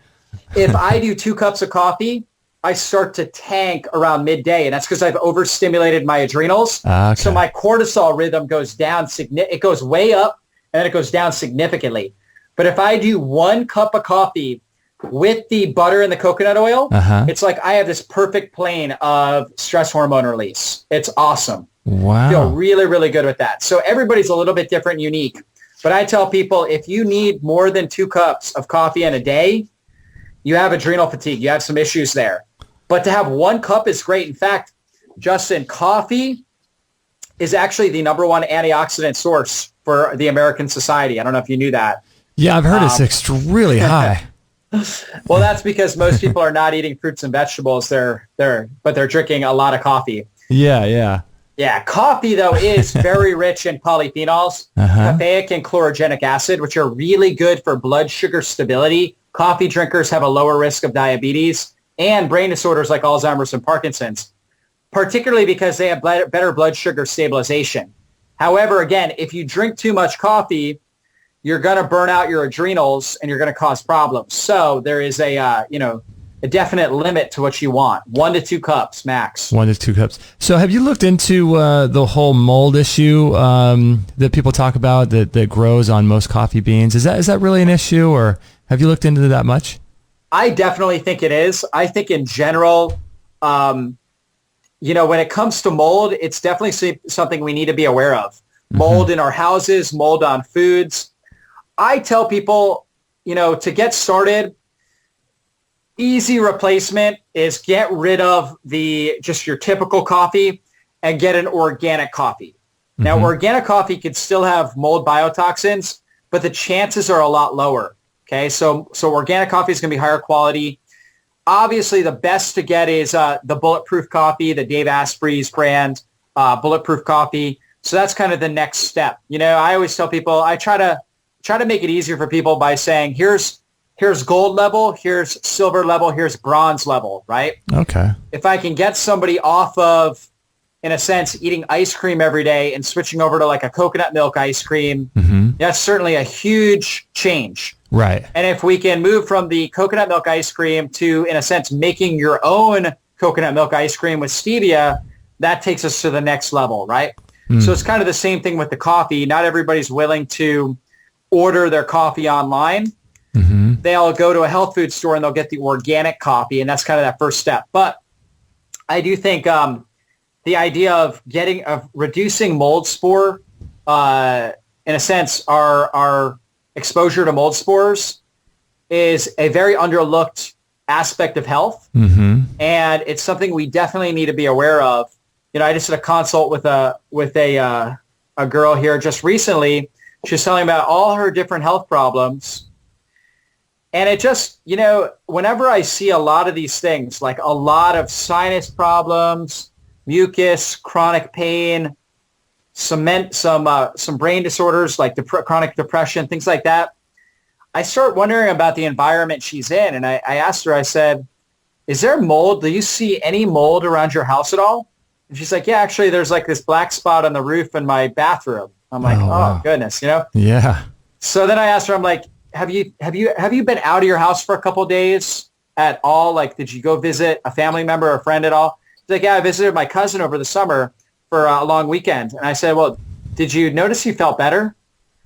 C: If I do 2 cups of coffee, I start to tank around midday, and that's because I've overstimulated my adrenals. Okay. So my cortisol rhythm goes down. It goes way up, and then it goes down significantly. But if I do 1 cup of coffee with the butter and the coconut oil, it's like I have this perfect plane of stress hormone release. It's awesome.
B: Wow.
C: I feel really, really good with that. So everybody's a little bit different and unique. But I tell people, if you need more than 2 cups of coffee in a day, you have adrenal fatigue. You have some issues there. But to have 1 cup is great. In fact, Justin, coffee is actually the #1 antioxidant source for the American society. I don't know if you knew that.
B: Yeah, I've heard it's really high.
C: Well, that's because most people are not eating fruits and vegetables. But they're drinking a lot of coffee.
B: Yeah.
C: Yeah, coffee, though, is very rich in polyphenols, caffeic and chlorogenic acid, which are really good for blood sugar stability. Coffee drinkers have a lower risk of diabetes and brain disorders like Alzheimer's and Parkinson's, particularly because they have better blood sugar stabilization. However, again, if you drink too much coffee, you're going to burn out your adrenals and you're going to cause problems. So there is a definite limit to what you want. 1 to 2 cups max.
B: 1 to 2 cups. So have you looked into the whole mold issue that people talk about that grows on most coffee beans? Is that really an issue, or have you looked into that much?
C: I definitely think it is. I think in general, when it comes to mold, it's definitely something we need to be aware of. Mold in our houses, mold on foods. I tell people, to get started, easy replacement is get rid of just your typical coffee and get an organic coffee. Now, organic coffee could still have mold biotoxins, but the chances are a lot lower. Okay, so organic coffee is going to be higher quality. Obviously, the best to get is the Bulletproof Coffee, the Dave Asprey's brand, Bulletproof Coffee. So that's kind of the next step. I always tell people, I try to make it easier for people by saying, here's gold level, here's silver level, here's bronze level, right?
B: Okay.
C: If I can get somebody off of, in a sense, eating ice cream every day and switching over to like a coconut milk ice cream, that's certainly a huge change.
B: Right.
C: And if we can move from the coconut milk ice cream to, in a sense, making your own coconut milk ice cream with stevia, that takes us to the next level, right? So it's kind of the same thing with the coffee. Not everybody's willing to order their coffee online. They'll go to a health food store and they'll get the organic coffee, and that's kind of that first step. But I do think the idea of reducing mold spore, in a sense, our exposure to mold spores is a very underlooked aspect of health. And it's something we definitely need to be aware of. I just did a consult with a girl here just recently. She was telling about all her different health problems. And it just, whenever I see a lot of these things, like a lot of sinus problems, mucus, chronic pain, some brain disorders like chronic depression, things like that, I start wondering about the environment she's in. And I asked her, I said, is there mold? Do you see any mold around your house at all? And she's like, yeah, actually, there's like this black spot on the roof in my bathroom. I'm like, wow. Goodness,
B: Yeah.
C: So then I asked her, I'm like, have you been out of your house for a couple of days at all? Like, did you go visit a family member or a friend at all? She's like, yeah, I visited my cousin over the summer for a long weekend. And I said, well, did you notice you felt better?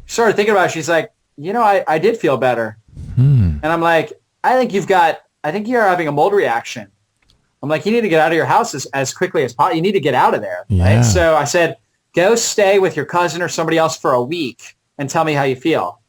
C: She started thinking about it. She's like, I did feel better. And I'm like, I think you're having a mold reaction. I'm like, you need to get out of your house as quickly as possible. You need to get out of there.
B: Yeah.
C: Right? So I said, go stay with your cousin or somebody else for a week and tell me how you feel.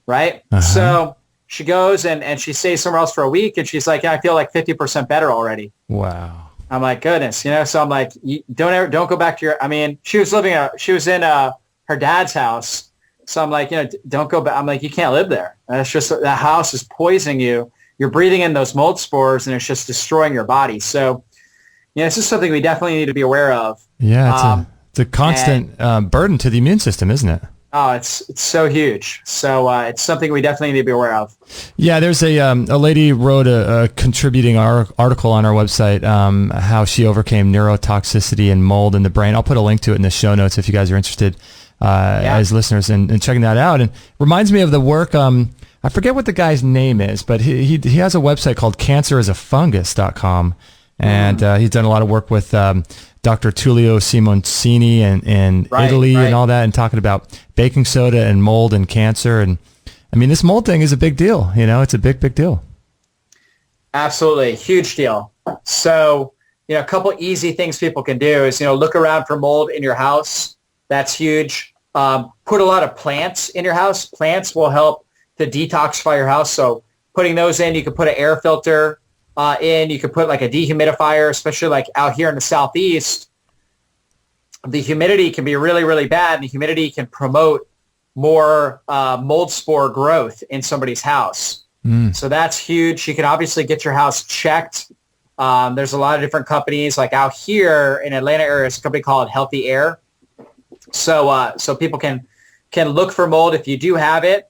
C: Right? Uh-huh. So she goes and she stays somewhere else for a week, and she's like, yeah, I feel like 50% better already.
B: Wow. I'm
C: like, goodness, so I'm like, don't go back to she was in her dad's house. So I'm like, don't go back. I'm like, you can't live there. That's just, that house is poisoning you. You're breathing in those mold spores, and it's just destroying your body. So, this is something we definitely need to be aware of.
B: Yeah. It's a constant burden to the immune system, isn't it?
C: Oh, it's so huge. So it's something we definitely need to be aware of.
B: Yeah, there's a lady wrote a contributing article on our website, how she overcame neurotoxicity and mold in the brain. I'll put a link to it in the show notes if you guys are interested as listeners in checking that out. And reminds me of the work, I forget what the guy's name is, but he has a website called cancerisafungus.com. And he's done a lot of work with Dr. Tullio Simoncini in Italy and all that, and talking about baking soda and mold and cancer. And I mean, this mold thing is a big deal. It's a big, big deal.
C: Absolutely. Huge deal. So, a couple easy things people can do is, look around for mold in your house. That's huge. Put a lot of plants in your house. Plants will help to detoxify your house. So putting those in, you can put an air filter in. You could put like a dehumidifier, especially like out here in the Southeast. The humidity can be really, really bad, and the humidity can promote more mold spore growth in somebody's house. So that's huge. You can obviously get your house checked. There's a lot of different companies. Like out here in Atlanta area, there's a company called Healthy Air. So people can look for mold if you do have it.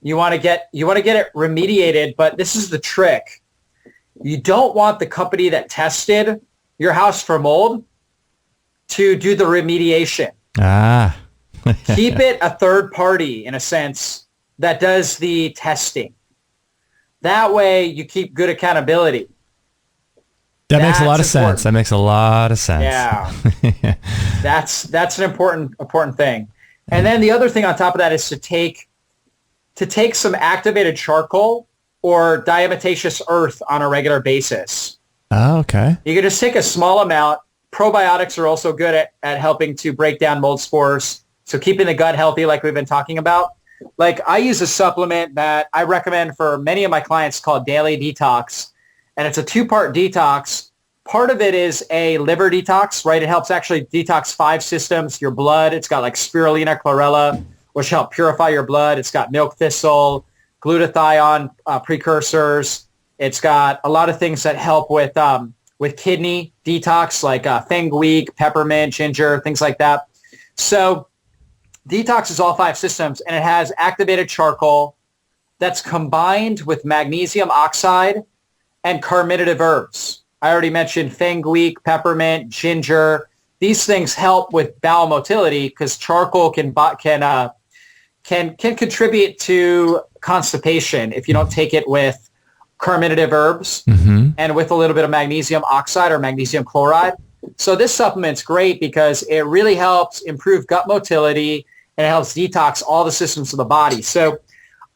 C: You want to get it remediated, but this is the trick. You don't want the company that tested your house for mold to do the remediation. Keep it a third party, in a sense, that does the testing. That way you keep good accountability.
B: That makes a lot of sense. That makes a lot of sense.
C: Yeah. That's an important thing. And then the other thing on top of that is to take some activated charcoal or diatomaceous earth on a regular basis.
B: Oh, okay.
C: You can just take a small amount. Probiotics are also good at helping to break down mold spores. So keeping the gut healthy, like we've been talking about. Like I use a supplement that I recommend for many of my clients called Daily Detox. And it's a 2-part detox. Part of it is a liver detox, right? It helps actually detox 5 systems, your blood. It's got like spirulina, chlorella, which help purify your blood. It's got milk thistle, glutathione precursors. It's got a lot of things that help with kidney detox, like fenugreek, peppermint, ginger, things like that. So detoxes all 5 systems, and it has activated charcoal that's combined with magnesium oxide and carminative herbs. I already mentioned fenugreek, peppermint, ginger. These things help with bowel motility because charcoal can contribute to constipation if you don't take it with carminative herbs and with a little bit of magnesium oxide or magnesium chloride. So this supplement's great because it really helps improve gut motility and it helps detox all the systems of the body. So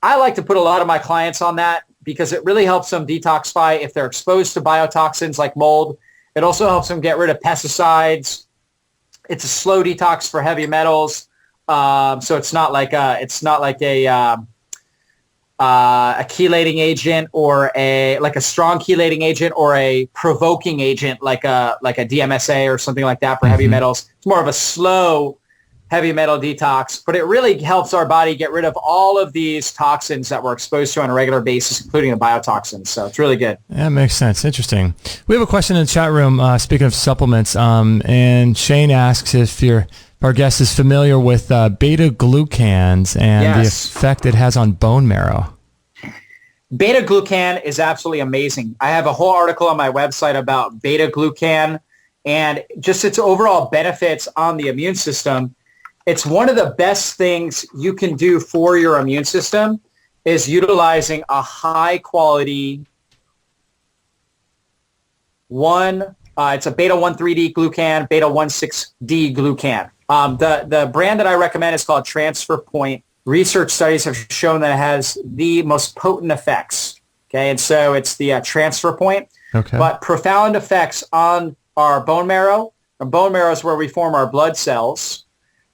C: I like to put a lot of my clients on that because it really helps them detoxify if they're exposed to biotoxins like mold. It also helps them get rid of pesticides. It's a slow detox for heavy metals. So it's not like a chelating agent or a strong chelating agent or a provoking agent like a DMSA or something like that for heavy metals. It's more of a slow heavy metal detox, but it really helps our body get rid of all of these toxins that we're exposed to on a regular basis, including the biotoxins. So it's really good.
B: That makes sense. Interesting. We have a question in the chat room, speaking of supplements, and Shane asks if our guest is familiar with beta-glucans and the effect it has on bone marrow.
C: Beta-glucan is absolutely amazing. I have a whole article on my website about beta-glucan and just its overall benefits on the immune system. It's one of the best things you can do for your immune system is utilizing a high-quality it's a beta-1,3-D glucan, beta-1,6-D glucan. The brand that I recommend is called Transfer Point. Research studies have shown that it has the most potent effects. Okay, and so it's the Transfer Point.
B: Okay.
C: But profound effects on our bone marrow. Our bone marrow is where we form our blood cells.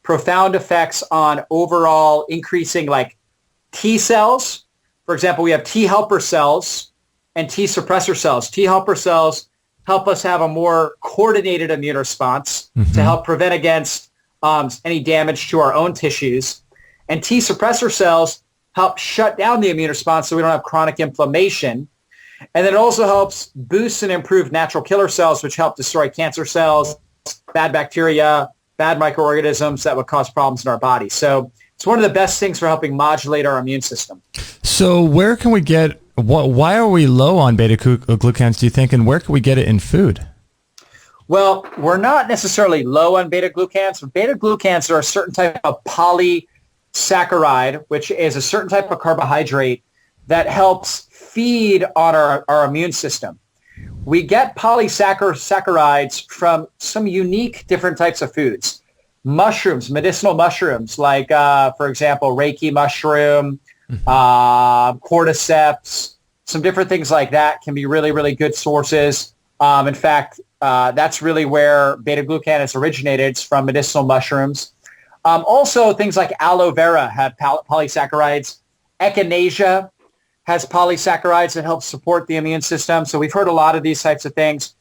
C: Profound effects on overall increasing like T cells. For example, we have T helper cells and T suppressor cells. T helper cells help us have a more coordinated immune response to help prevent against any damage to our own tissues. And T suppressor cells help shut down the immune response so we don't have chronic inflammation. And then it also helps boost and improve natural killer cells, which help destroy cancer cells, bad bacteria, bad microorganisms that would cause problems in our body. So it's one of the best things for helping modulate our immune system.
B: So where can we get, why are we low on beta-glucans, do you think, and where can we get it in food?
C: Well, we're not necessarily low on beta-glucans. Beta-glucans are a certain type of polysaccharide, which is a certain type of carbohydrate that helps feed on our immune system. We get polysaccharides from some unique different types of foods. Mushrooms, medicinal mushrooms, like, for example, Reiki mushroom, cordyceps, some different things like that can be really, really good sources. In fact, that's really where beta-glucan has originated. It's from medicinal mushrooms. Also, things like aloe vera have polysaccharides. Echinacea has polysaccharides that help support the immune system. So we've heard a lot of these types of things.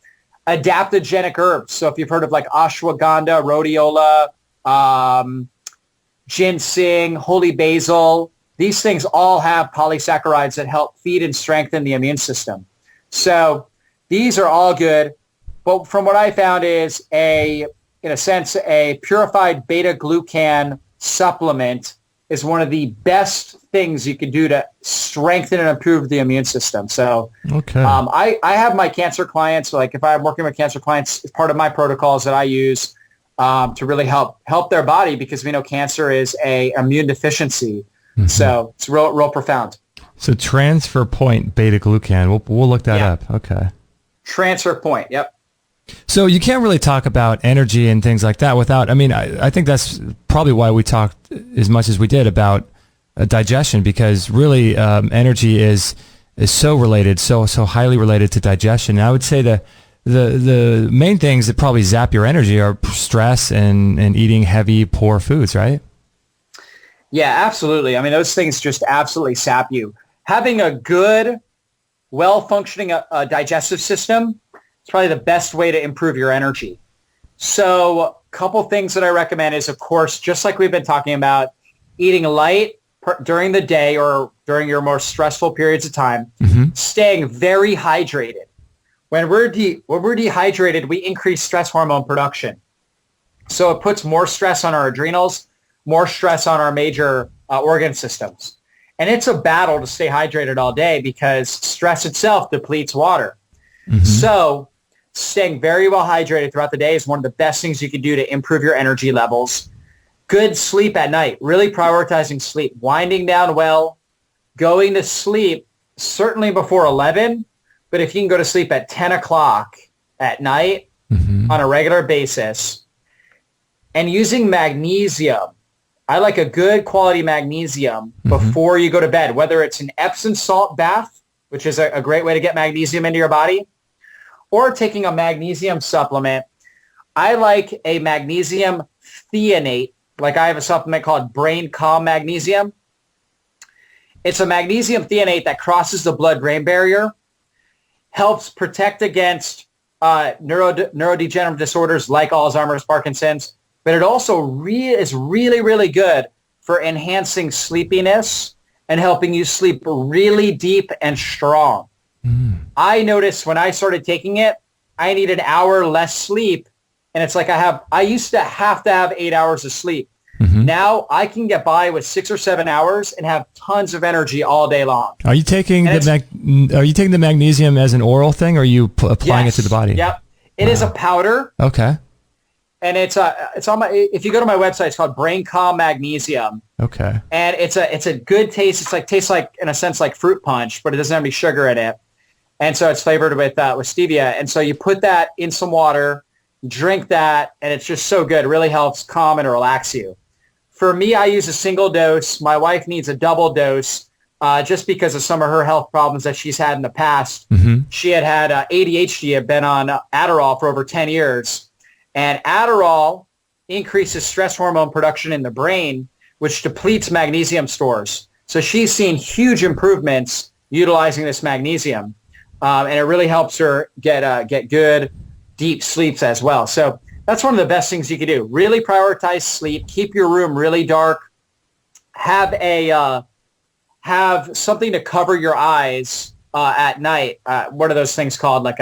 C: Adaptogenic herbs. So if you've heard of like ashwagandha, rhodiola, ginseng, holy basil, these things all have polysaccharides that help feed and strengthen the immune system. So these are all good. But from what I found is in a sense, a purified beta-glucan supplement is one of the best things you can do to strengthen and improve the immune system. So I have my cancer clients, like if I'm working with cancer clients, it's part of my protocols that I use to really help their body, because we know cancer is a immune deficiency. So it's real profound.
B: So Transfer Point beta-glucan, we'll look that up. Okay.
C: Transfer Point, yep.
B: So you can't really talk about energy and things like that without, I think that's probably why we talked as much as we did about digestion, because really energy is so related, so highly related to digestion. And I would say the main things that probably zap your energy are stress and eating heavy, poor foods, right?
C: Yeah, absolutely. Those things just absolutely sap you. Having a good, well-functioning digestive system is probably the best way to improve your energy. So a couple things that I recommend is, of course, just like we've been talking about, eating light during the day or during your more stressful periods of time, staying very hydrated. When we're dehydrated, we increase stress hormone production. So it puts more stress on our adrenals, more stress on our major organ systems. And it's a battle to stay hydrated all day because stress itself depletes water. So staying very well hydrated throughout the day is one of the best things you can do to improve your energy levels. Good sleep at night, really prioritizing sleep, winding down well, going to sleep certainly before 11, but if you can go to sleep at 10 o'clock at night on a regular basis, and using magnesium. I like a good quality magnesium before you go to bed, whether it's an Epsom salt bath, which is a great way to get magnesium into your body, or taking a magnesium supplement. I like a magnesium threonate. Like I have a supplement called Brain Calm Magnesium. It's a magnesium threonate that crosses the blood-brain barrier, helps protect against neurodegenerative disorders like Alzheimer's, Parkinson's, but it also is really, really good for enhancing sleepiness and helping you sleep really deep and strong. I noticed when I started taking it, I need an hour less sleep. And it's like I used to have 8 hours of sleep. Now I can get by with 6 or 7 hours and have tons of energy all day long.
B: Are you taking the magnesium as an oral thing, or are you applying it to the body?
C: Yep. It is a powder.
B: Okay.
C: And it's on my, if you go to my website, it's called Brain Calm Magnesium.
B: Okay.
C: And it's a good taste. Tastes like, in a sense, like fruit punch, but it doesn't have any sugar in it. And so it's flavored with stevia. And so you put that in some water, drink that, and it's just so good. It really helps calm and relax you. For me, I use a single dose. My wife needs a double dose just because of some of her health problems that she's had in the past. She had ADHD, had been on Adderall for over 10 years. And Adderall increases stress hormone production in the brain, which depletes magnesium stores. So she's seen huge improvements utilizing this magnesium. And it really helps her get good, deep sleeps as well. So that's one of the best things you can do. Really prioritize sleep. Keep your room really dark. Have something to cover your eyes at night. What are those things called? Like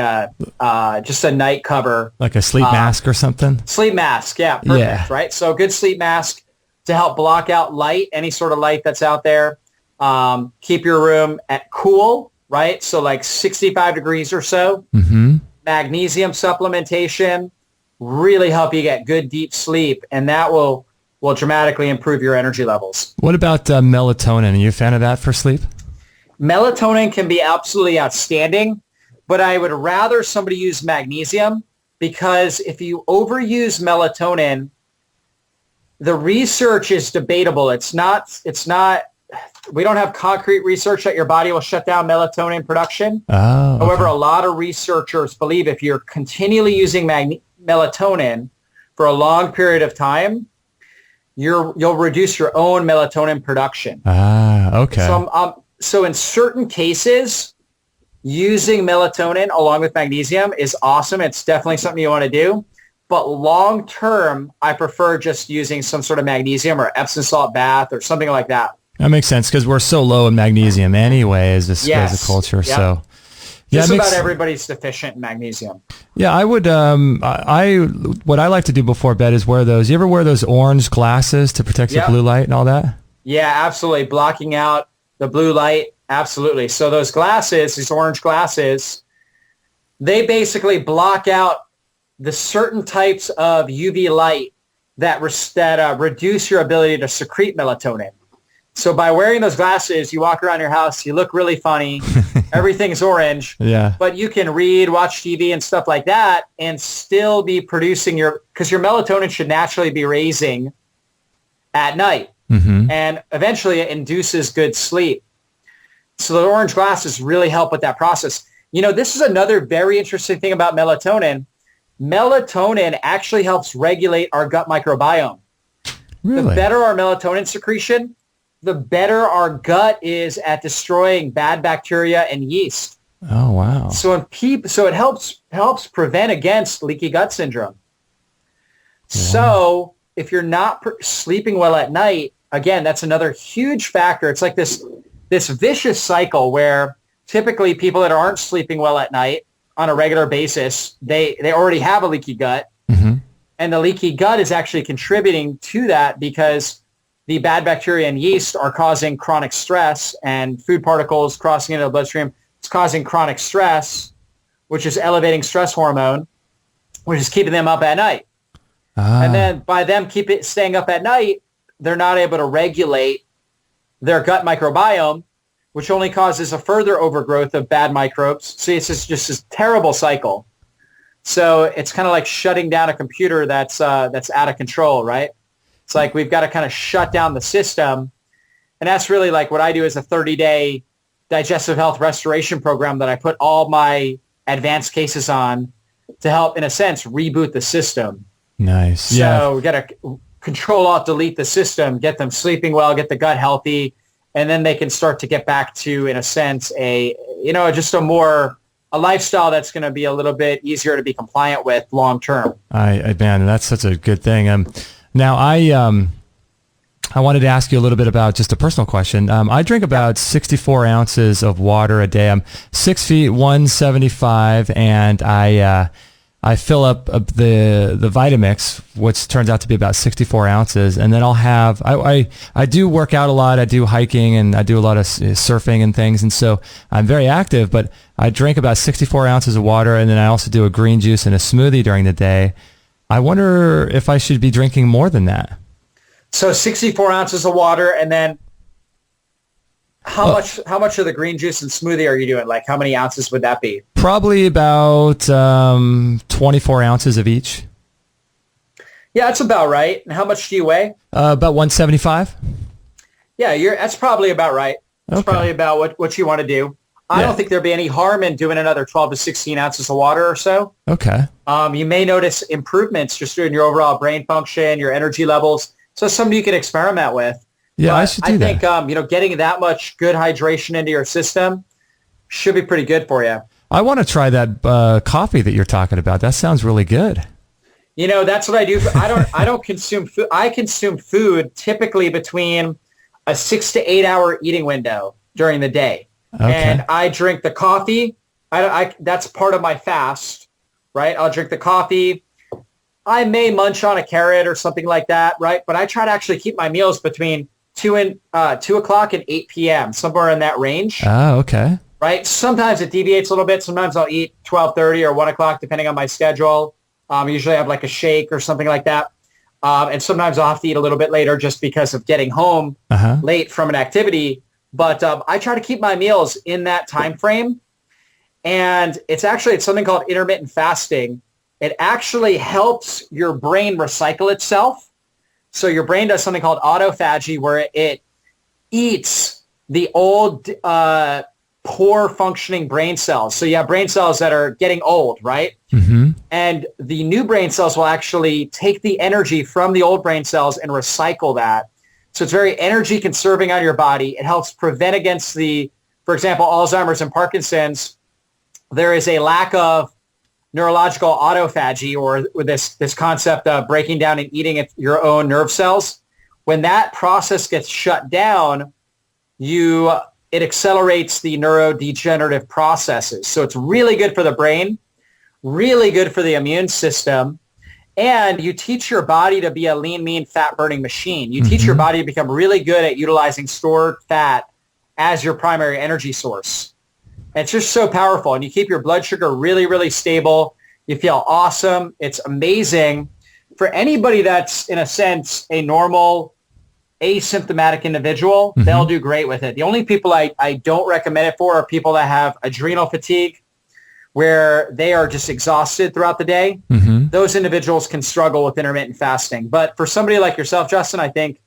C: just a night cover. Like a
B: sleep mask or something?
C: Sleep mask. Yeah, perfect, right? So a good sleep mask to help block out light, any sort of light that's out there. Keep your room at cool, right? So like 65 degrees or so. Magnesium supplementation really help you get good, deep sleep, and that will dramatically improve your energy levels.
B: What about melatonin? Are you a fan of that for sleep?
C: Melatonin can be absolutely outstanding, but I would rather somebody use magnesium, because if you overuse melatonin, the research is debatable. It's not, we don't have concrete research that your body will shut down melatonin production.
B: Oh, okay.
C: However, a lot of researchers believe if you're continually using melatonin for a long period of time, you'll reduce your own melatonin production.
B: Okay.
C: So in certain cases, using melatonin along with magnesium is awesome. It's definitely something you want to do. But long term, I prefer just using some sort of magnesium or Epsom salt bath or something like that.
B: That makes sense, because we're so low in magnesium anyway as a culture.
C: Yep.
B: So
C: just about everybody's deficient in magnesium.
B: Yeah, I would. What I like to do before bed is wear those. You ever wear those orange glasses to protect your blue light and all that?
C: Yeah, absolutely. Blocking out the blue light. Absolutely. So those glasses, these orange glasses, they basically block out the certain types of UV light that reduce your ability to secrete melatonin. So by wearing those glasses, you walk around your house, you look really funny, everything's orange, but you can read, watch TV and stuff like that and still be producing because your melatonin should naturally be raising at night. And eventually it induces good sleep. So the orange glasses really help with that process. This is another very interesting thing about melatonin. Melatonin actually helps regulate our gut microbiome.
B: Really?
C: The better our melatonin secretion, the better our gut is at destroying bad bacteria and yeast.
B: Oh, wow.
C: So it helps prevent against leaky gut syndrome. Wow. So if you're not sleeping well at night, again, that's another huge factor. It's like this vicious cycle where typically people that aren't sleeping well at night on a regular basis, they already have a leaky gut. And the leaky gut is actually contributing to that because the bad bacteria and yeast are causing chronic stress, and food particles crossing into the bloodstream. It's causing chronic stress, which is elevating stress hormone, which is keeping them up at night. And then by them staying up at night, they're not able to regulate their gut microbiome, which only causes a further overgrowth of bad microbes. See, it's just this terrible cycle. So it's kind of like shutting down a computer that's out of control, right? It's like we've got to kind of shut down the system. And that's really like what I do is a 30-day digestive health restoration program that I put all my advanced cases on to help, in a sense, reboot the system.
B: Nice.
C: So we got to control, alt, delete the system, get them sleeping well, get the gut healthy, and then they can start to get back to, in a sense, a lifestyle that's going to be a little bit easier to be compliant with long term.
B: Man, that's such a good thing. Now, I wanted to ask you a little bit about just a personal question. I drink about 64 ounces of water a day. I'm 6 feet, 175, and I fill up the Vitamix, which turns out to be about 64 ounces, and then I'll have I do work out a lot. I do hiking and I do a lot of surfing and things, and so I'm very active. But I drink about 64 ounces of water, and then I also do a green juice and a smoothie during the day. I wonder if I should be drinking more than that.
C: So 64 ounces of water, and then how much of the green juice and smoothie are you doing? Like, how many ounces would that be?
B: Probably about 24 ounces of each.
C: Yeah, that's about right. And how much do you weigh?
B: About 175.
C: Yeah, that's probably about right. That's
B: Okay.
C: probably about what you want to do. I don't think there'd be any harm in doing another 12 to 16 ounces of water or so.
B: Okay.
C: You may notice improvements just in your overall brain function, your energy levels. So it's something you can experiment with.
B: Yeah,
C: But
B: I should do that.
C: I think getting that much good hydration into your system should be pretty good for you.
B: I want to try that coffee that you're talking about. That sounds really good.
C: That's what I do. I don't consume food. I consume food typically between a 6 to 8 hour eating window during the day.
B: Okay.
C: And I drink the coffee. That's part of my fast, right? I'll drink the coffee. I may munch on a carrot or something like that, right? But I try to actually keep my meals between 2 o'clock and 8 p.m., somewhere in that range.
B: Oh, okay.
C: Right? Sometimes it deviates a little bit. Sometimes I'll eat 12:30 or 1 o'clock, depending on my schedule. Usually I have like a shake or something like that. And sometimes I'll have to eat a little bit later just because of getting home late from an activity. But I try to keep my meals in that time frame. And it's something called intermittent fasting. It actually helps your brain recycle itself. So your brain does something called autophagy, where it eats the old poor functioning brain cells. So you have brain cells that are getting old, right? Mm-hmm. And the new brain cells will actually take the energy from the old brain cells and recycle that. So it's very energy conserving on your body. It helps prevent against for example, Alzheimer's and Parkinson's. There is a lack of neurological autophagy, or this concept of breaking down and eating your own nerve cells. When that process gets shut down, it accelerates the neurodegenerative processes. So it's really good for the brain, really good for the immune system. And you teach your body to be a lean, mean, fat-burning machine. You teach your body to become really good at utilizing stored fat as your primary energy source. And it's just so powerful. And you keep your blood sugar really, really stable. You feel awesome. It's amazing. For anybody that's, in a sense, a normal, asymptomatic individual, they'll do great with it. The only people I don't recommend it for are people that have adrenal fatigue, where they are just exhausted throughout the day. Those individuals can struggle with intermittent fasting. But for somebody like yourself, Justin, I think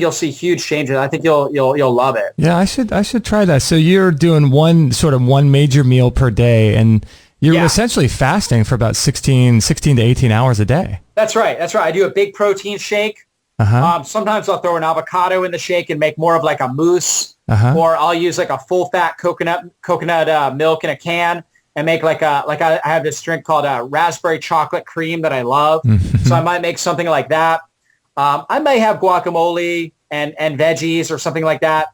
C: you'll see huge changes. I think you'll love it.
B: Yeah, I should try that. So you're doing one major meal per day, and you're essentially fasting for about 16 to 18 hours a day.
C: That's right. I do a big protein shake. Sometimes I'll throw an avocado in the shake and make more of like a mousse, or I'll use like a full fat coconut milk in a can and make I have this drink called raspberry chocolate cream that I love. So I might make something like that. I may have guacamole and veggies or something like that.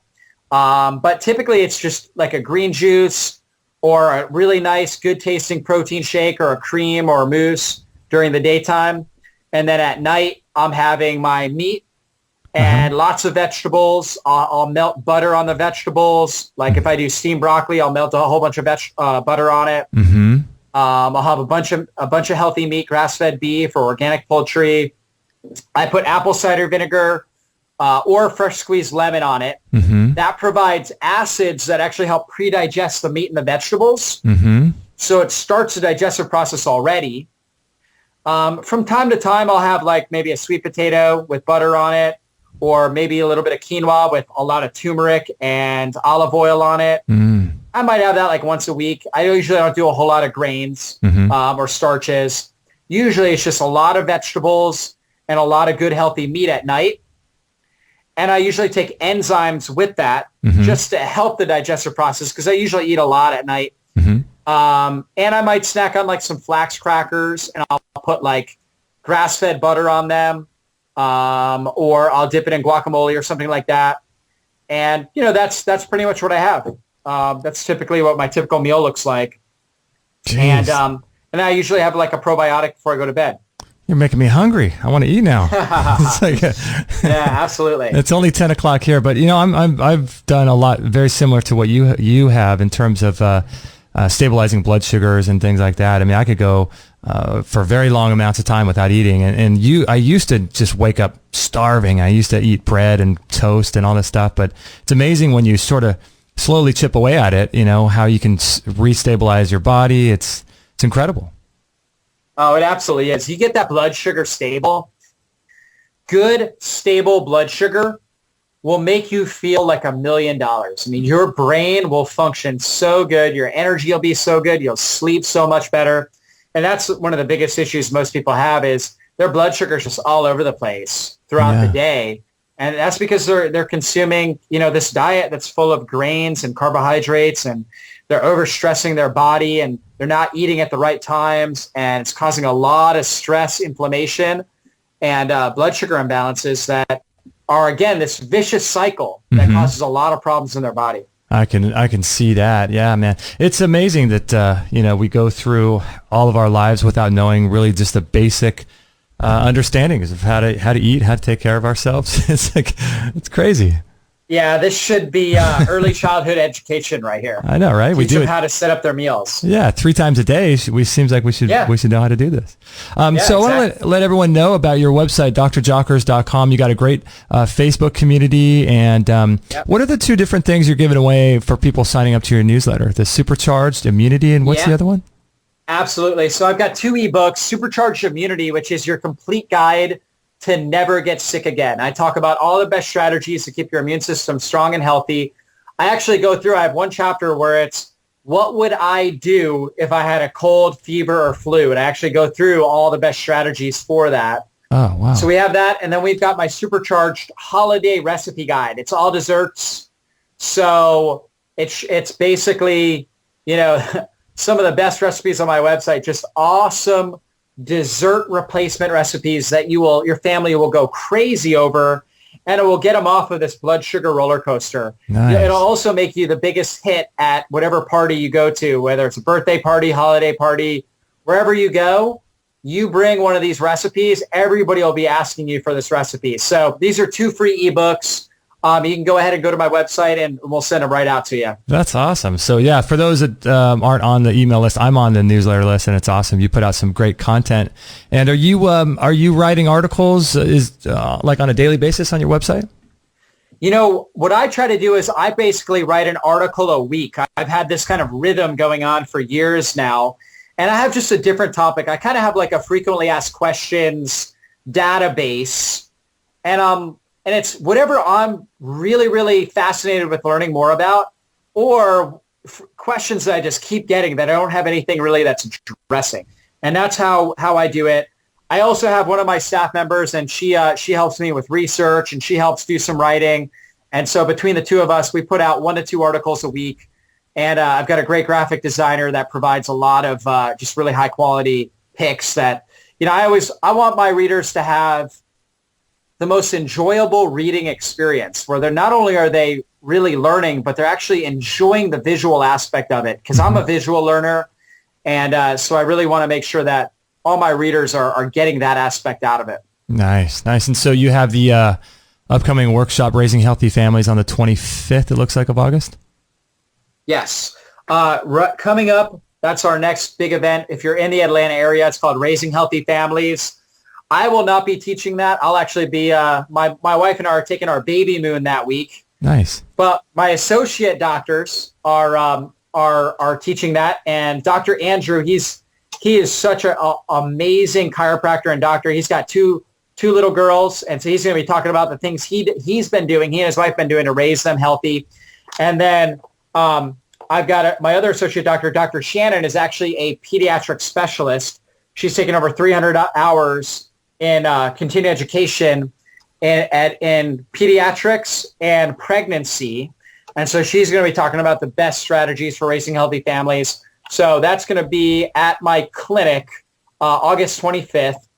C: But typically it's just like a green juice or a really nice, good tasting protein shake or a cream or a mousse during the daytime. And then at night, I'm having my meat and lots of vegetables. I'll melt butter on the vegetables. Like if I do steamed broccoli, I'll melt a whole bunch of butter on it. I'll have a bunch of healthy meat, grass-fed beef or organic poultry. I put apple cider vinegar or fresh squeezed lemon on it. That provides acids that actually help pre-digest the meat and the vegetables. So it starts the digestive process already. From time to time, I'll have like maybe a sweet potato with butter on it, or maybe a little bit of quinoa with a lot of turmeric and olive oil on it. I might have that like once a week. I usually don't do a whole lot of grains or starches. Usually it's just a lot of vegetables and a lot of good healthy meat at night. And I usually take enzymes with that just to help the digestive process, because I usually eat a lot at night. And I might snack on like some flax crackers, and I'll put like grass-fed butter on them, or I'll dip it in guacamole or something like that. And, that's pretty much what I have. That's typically what my typical meal looks like.
B: Jeez.
C: And And I usually have like a probiotic before I go to bed.
B: You're making me hungry. I want to eat now. It's like
C: yeah, absolutely.
B: It's only 10 o'clock here, but I've done a lot very similar to what you have in terms of stabilizing blood sugars and things like that. I mean, I could go for very long amounts of time without eating, I used to just wake up starving. I used to eat bread and toast and all this stuff, but it's amazing when you sort of slowly chip away at it, how you can restabilize your body. It's incredible.
C: Oh, it absolutely is. You get that blood sugar stable. Good, stable blood sugar will make you feel like $1 million. I mean, your brain will function so good. Your energy will be so good. You'll sleep so much better. And that's one of the biggest issues most people have is their blood sugar is just all over the place throughout the day. And that's because they're consuming, this diet that's full of grains and carbohydrates, and they're overstressing their body, and they're not eating at the right times, and it's causing a lot of stress, inflammation, and blood sugar imbalances that are, again, this vicious cycle that causes a lot of problems in their body.
B: I can see that. Yeah, man. It's amazing that, we go through all of our lives without knowing really just the basic understandings of how to eat, how to take care of ourselves. It's crazy.
C: Yeah, this should be early childhood education right here.
B: I know, right?
C: We do them how to set up their meals.
B: Yeah, 3 times a day. Seems like we should know how to do this. So exactly. I want to let everyone know about your website, drjockers.com. You got a great Facebook community, and what are the 2 different things you're giving away for people signing up to your newsletter? The Supercharged Immunity, and what's the other one?
C: Absolutely. So I've got 2 ebooks: Supercharged Immunity, which is your complete guide to never get sick again. I talk about all the best strategies to keep your immune system strong and healthy. I actually go through, I have one chapter where it's, what would I do if I had a cold, fever, or flu? And I actually go through all the best strategies for that.
B: Oh, wow.
C: So we have that. And then we've got my Supercharged Holiday Recipe Guide. It's all desserts. So it's basically, some of the best recipes on my website, just awesome dessert replacement recipes that your family will go crazy over, and it will get them off of this blood sugar roller coaster.
B: Nice.
C: It'll also make you the biggest hit at whatever party you go to, whether it's a birthday party, holiday party, wherever you go, you bring one of these recipes, everybody will be asking you for this recipe. So these are 2 free ebooks. You can go ahead and go to my website, and we'll send them right out to you.
B: That's awesome. So yeah, for those that aren't on the email list, I'm on the newsletter list, and it's awesome. You put out some great content. And are you writing articles like on a daily basis on your website?
C: What I try to do is I basically write an article a week. I've had this kind of rhythm going on for years now, and I have just a different topic. I kind of have like a frequently asked questions database, and it's whatever I'm really, really fascinated with learning more about, or questions that I just keep getting that I don't have anything really that's addressing. And that's how I do it. I also have one of my staff members, and she helps me with research, and she helps do some writing. And so between the 2 of us, we put out 1 to 2 articles a week. And I've got a great graphic designer that provides a lot of just really high quality pics that, I want my readers to have the most enjoyable reading experience, where they're not only are they really learning, but they're actually enjoying the visual aspect of it, because I'm a visual learner. And so I really want to make sure that all my readers are getting that aspect out of it. Nice.
B: And so you have the upcoming workshop, Raising Healthy Families, on the 25th, it looks like, of August?
C: Yes. Coming up, that's our next big event. If you're in the Atlanta area, it's called Raising Healthy Families. I will not be teaching that. I'll actually be, my wife and I are taking our baby moon that week.
B: Nice.
C: But my associate doctors are teaching that. And Dr. Andrew, he is such an amazing chiropractor and doctor. He's got two little girls. And so he's going to be talking about the things he's been doing, he and his wife been doing to raise them healthy. And then I've got my other associate doctor, Dr. Shannon, is actually a pediatric specialist. She's taken over 300 hours in continuing education in pediatrics and pregnancy. And so she's going to be talking about the best strategies for raising healthy families. So that's going to be at my clinic August 25th.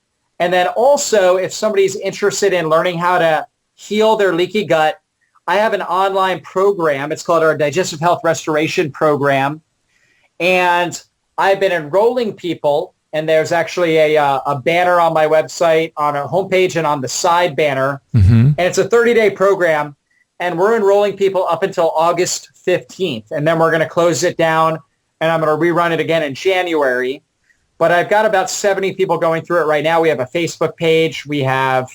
C: And then also, if somebody's interested in learning how to heal their leaky gut, I have an online program. It's called our Digestive Health Restoration Program. And I've been enrolling people, and there's actually a banner on my website, on a homepage and on the side banner. And it's a 30-day program, and we're enrolling people up until August 15th. And then we're going to close it down, and I'm going to rerun it again in January. But I've got about 70 people going through it right now. We have a Facebook page. We have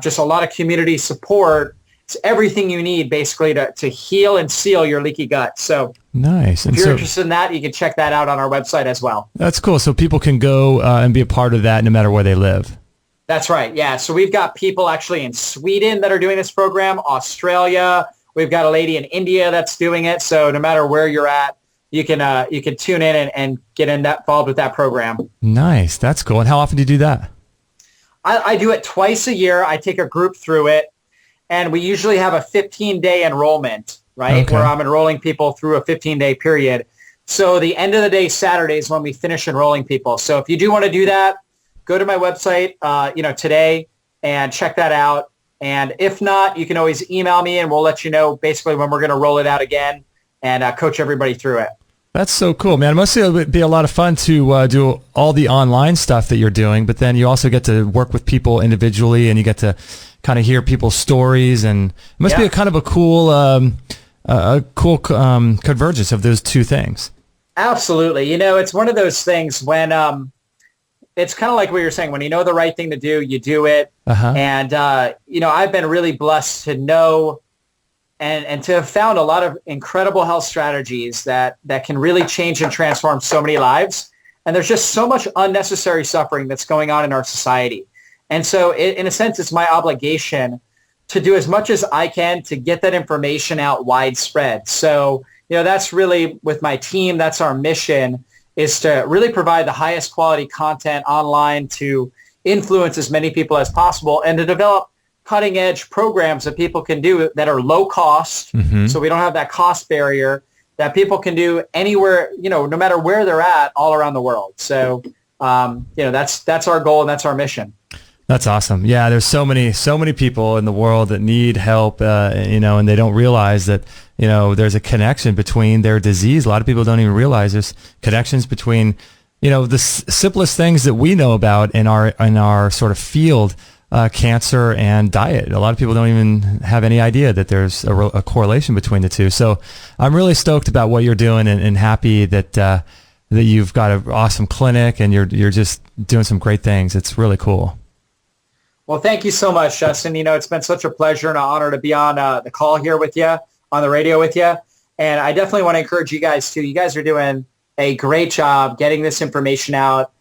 C: just a lot of community support. It's everything you need, basically, to heal and seal your leaky gut. So
B: nice.
C: If you're interested in that, you can check that out on our website as well.
B: That's cool. So people can go and be a part of that no matter where they live.
C: That's right. Yeah. So we've got people actually in Sweden that are doing this program, Australia. We've got a lady in India that's doing it. So no matter where you're at, you can tune in and get involved with that program. Nice.
B: That's cool. And how often do you do that?
C: I do it twice a year. I take a group through it, and we usually have a 15-day enrollment, right?
B: Okay.
C: Where I'm enrolling people through a 15-day period. So the end of the day, Saturday, is when we finish enrolling people. So if you do want to do that, go to my website, today, and check that out. And if not, you can always email me, and we'll let you know basically when we're going to roll it out again and coach everybody through it.
B: That's so cool, man. It must be a lot of fun to do all the online stuff that you're doing, but then you also get to work with people individually, and you get to kind of hear people's stories, and it must be a kind of a cool convergence of those two things.
C: Absolutely. It's one of those things when it's kind of like what you're saying, when you know the right thing to do, you do it. And, I've been really blessed to know and to have found a lot of incredible health strategies that can really change and transform so many lives. And there's just so much unnecessary suffering that's going on in our society. And so in a sense, it's my obligation to do as much as I can to get that information out widespread. So, that's really, with my team, that's our mission, is to really provide the highest quality content online to influence as many people as possible, and to develop cutting edge programs that people can do that are low cost. So we don't have that cost barrier, that people can do anywhere, no matter where they're at, all around the world. So, that's our goal, and that's our mission.
B: That's awesome. Yeah, there's so many people in the world that need help, and they don't realize that, there's a connection between their disease. A lot of people don't even realize there's connections between, the simplest things that we know about in our sort of field, cancer and diet. A lot of people don't even have any idea that there's a correlation between the two. So I'm really stoked about what you're doing, and happy that you've got an awesome clinic, and you're just doing some great things. It's really cool.
C: Well, thank you so much, Justin. It's been such a pleasure and an honor to be on the call here with you, on the radio with you. And I definitely want to encourage you guys too. You guys are doing a great job getting this information out,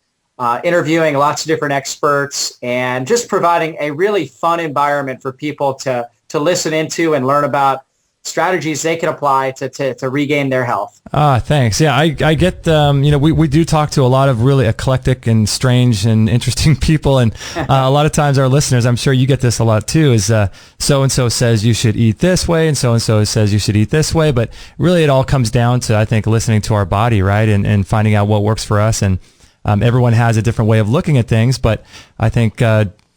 C: interviewing lots of different experts, and just providing a really fun environment for people to listen into and learn about strategies they can apply to regain their health.
B: Thanks. Yeah, I get, we do talk to a lot of really eclectic and strange and interesting people. And a lot of times our listeners, I'm sure you get this a lot too, is so-and-so says you should eat this way, and so-and-so says you should eat this way. But really it all comes down to, I think, listening to our body, right? And finding out what works for us. And everyone has a different way of looking at things. But I think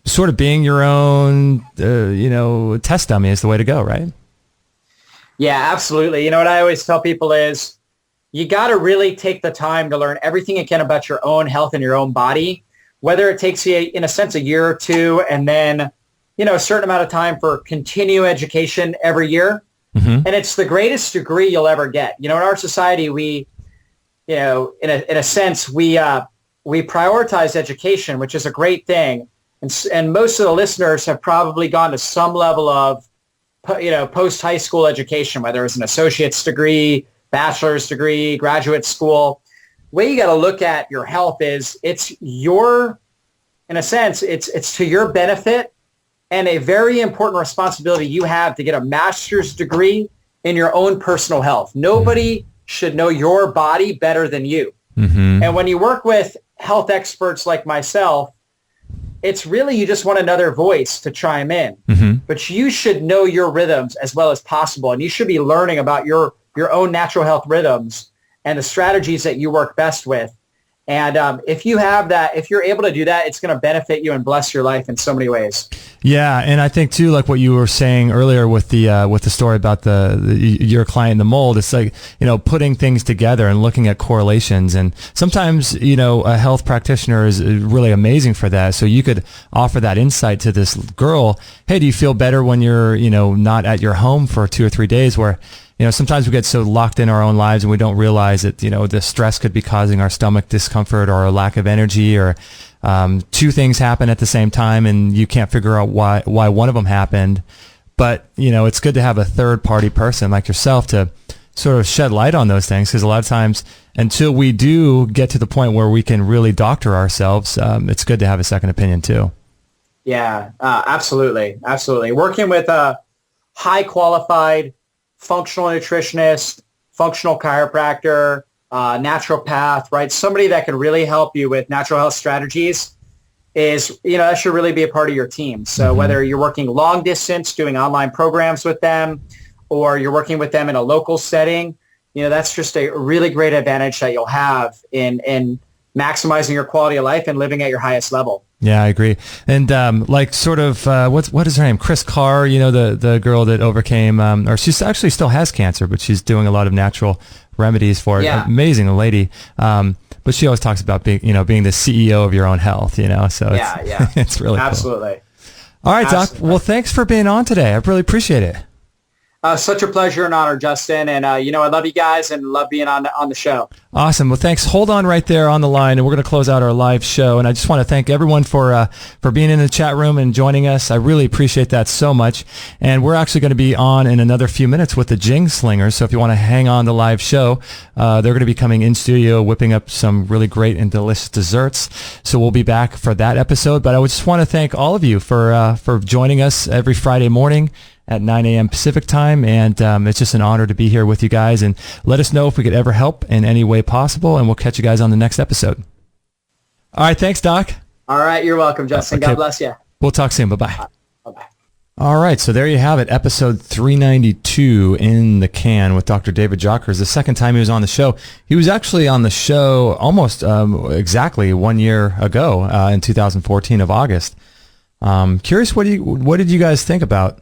B: sort of being your own, test dummy is the way to go, right?
C: Yeah, absolutely. What I always tell people is you got to really take the time to learn everything you can about your own health and your own body, whether it takes you, in a sense, a year or two, and then, a certain amount of time for continuing education every year. And it's the greatest degree you'll ever get. In our society, we, in a sense, we prioritize education, which is a great thing. And most of the listeners have probably gone to some level of post-high school education, whether it's an associate's degree, bachelor's degree, graduate school. The way you got to look at your health is it's in a sense, it's to your benefit, and a very important responsibility you have to get a master's degree in your own personal health. Nobody should know your body better than you. And when you work with health experts like myself, it's really, you just want another voice to chime in. But you should know your rhythms as well as possible. And you should be learning about your own natural health rhythms and the strategies that you work best with. And if you have that, if you're able to do that, it's going to benefit you and bless your life in so many ways.
B: Yeah, and I think too, like what you were saying earlier with the story about your client, the mold. It's like, putting things together and looking at correlations. And sometimes, a health practitioner is really amazing for that. So you could offer that insight to this girl. Hey, do you feel better when you're, not at your home for 2 or 3 days? Where sometimes we get so locked in our own lives and we don't realize that, the stress could be causing our stomach discomfort or a lack of energy, or two things happen at the same time and you can't figure out why one of them happened. But, it's good to have a third party person like yourself to sort of shed light on those things, because a lot of times until we do get to the point where we can really doctor ourselves, it's good to have a second opinion too.
C: Yeah, absolutely. Absolutely. Working with a high qualified functional nutritionist, functional chiropractor, naturopath, right? Somebody that can really help you with natural health strategies is, that should really be a part of your team. So whether you're working long distance, doing online programs with them, or you're working with them in a local setting, that's just a really great advantage that you'll have in maximizing your quality of life and living at your highest level.
B: Yeah, I agree. And what is her name? Chris Carr, the girl that overcame, or she actually still has cancer, but she's doing a lot of natural remedies for it.
C: Yeah.
B: Amazing lady. But she always talks about being the CEO of your own health, so it's, it's really
C: absolutely
B: cool. All right,
C: absolutely.
B: Doc. Well, thanks for being on today. I really appreciate it.
C: Such a pleasure and honor, Justin. And, I love you guys and love being on the show.
B: Awesome. Well, thanks. Hold on right there on the line, and we're going to close out our live show. And I just want to thank everyone for being in the chat room and joining us. I really appreciate that so much. And we're actually going to be on in another few minutes with the Jing Slingers. So if you want to hang on the live show, they're going to be coming in studio, whipping up some really great and delicious desserts. So we'll be back for that episode. But I would just want to thank all of you for joining us every Friday morning at 9 a.m. Pacific time, and it's just an honor to be here with you guys, and let us know if we could ever help in any way possible, and we'll catch you guys on the next episode. All right, thanks, Doc.
C: All right, you're welcome, Justin.
B: Okay.
C: God bless you.
B: We'll talk soon. Bye-bye.
C: Bye-bye.
B: All right, so there you have it, episode 392 in the can with Dr. David Jockers. The second time he was on the show. He was actually on the show almost exactly 1 year ago in 2014 of August. Curious, what did you guys think about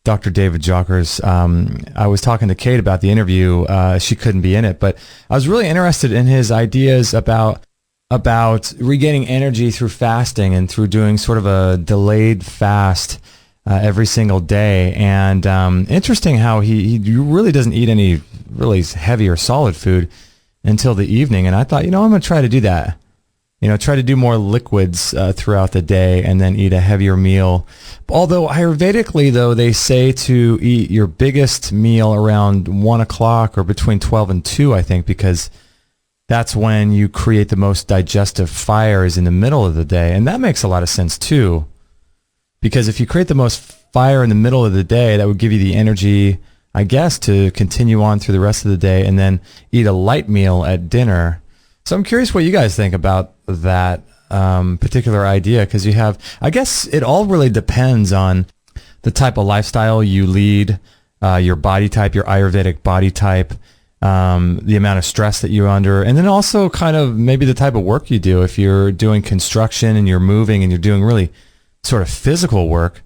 B: Dr. David Jockers? I was talking to Kate about the interview. She couldn't be in it, but I was really interested in his ideas about regaining energy through fasting and through doing sort of a delayed fast every single day. And interesting how he really doesn't eat any really heavy or solid food until the evening. And I thought, I'm going to try to do that. Try to do more liquids throughout the day and then eat a heavier meal. Although Ayurvedically, though, they say to eat your biggest meal around 1 o'clock or between 12 and 2, I think, because that's when you create the most digestive fires in the middle of the day. And that makes a lot of sense, too, because if you create the most fire in the middle of the day, that would give you the energy, I guess, to continue on through the rest of the day and then eat a light meal at dinner. So I'm curious what you guys think about that particular idea, because I guess it all really depends on the type of lifestyle you lead, your body type, your Ayurvedic body type, the amount of stress that you're under, and then also kind of maybe the type of work you do. If you're doing construction and you're moving and you're doing really sort of physical work,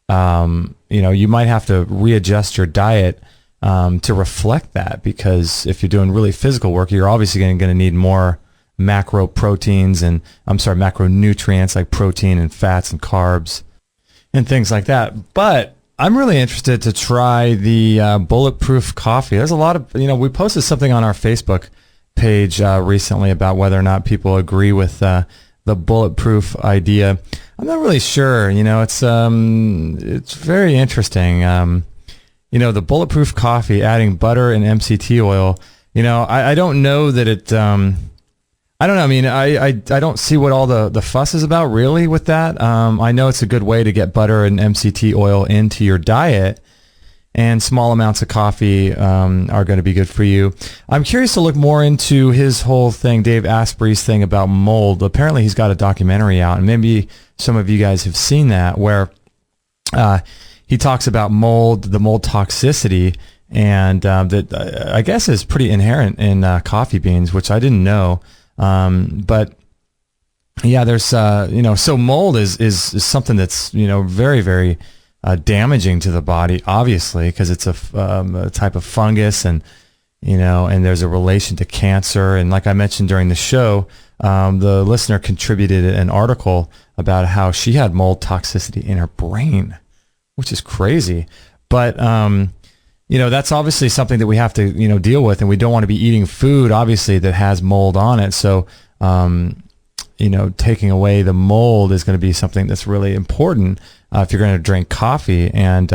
B: you might have to readjust your diet to reflect that, because if you're doing really physical work, you're obviously going to need more macronutrients like protein and fats and carbs and things like that. But I'm really interested to try the Bulletproof Coffee. There's a lot of, we posted something on our Facebook page recently about whether or not people agree with the bulletproof idea. I'm not really sure. It's very interesting. The Bulletproof Coffee, adding butter and MCT oil, I don't know that it, I don't know. I mean, I don't see what all the fuss is about really with that. I know it's a good way to get butter and MCT oil into your diet, and small amounts of coffee are going to be good for you. I'm curious to look more into his whole thing, Dave Asprey's thing about mold. Apparently he's got a documentary out, and maybe some of you guys have seen that, where he talks about mold, the mold toxicity, and that I guess is pretty inherent in coffee beans, which I didn't know. But yeah, there's, so mold is something that's, very, very damaging to the body, obviously, because it's a type of fungus, and there's a relation to cancer. And like I mentioned during the show, the listener contributed an article about how she had mold toxicity in her brain, which is crazy. But, that's obviously something that we have to, deal with, and we don't want to be eating food, obviously, that has mold on it. So, taking away the mold is going to be something that's really important if you're going to drink coffee. And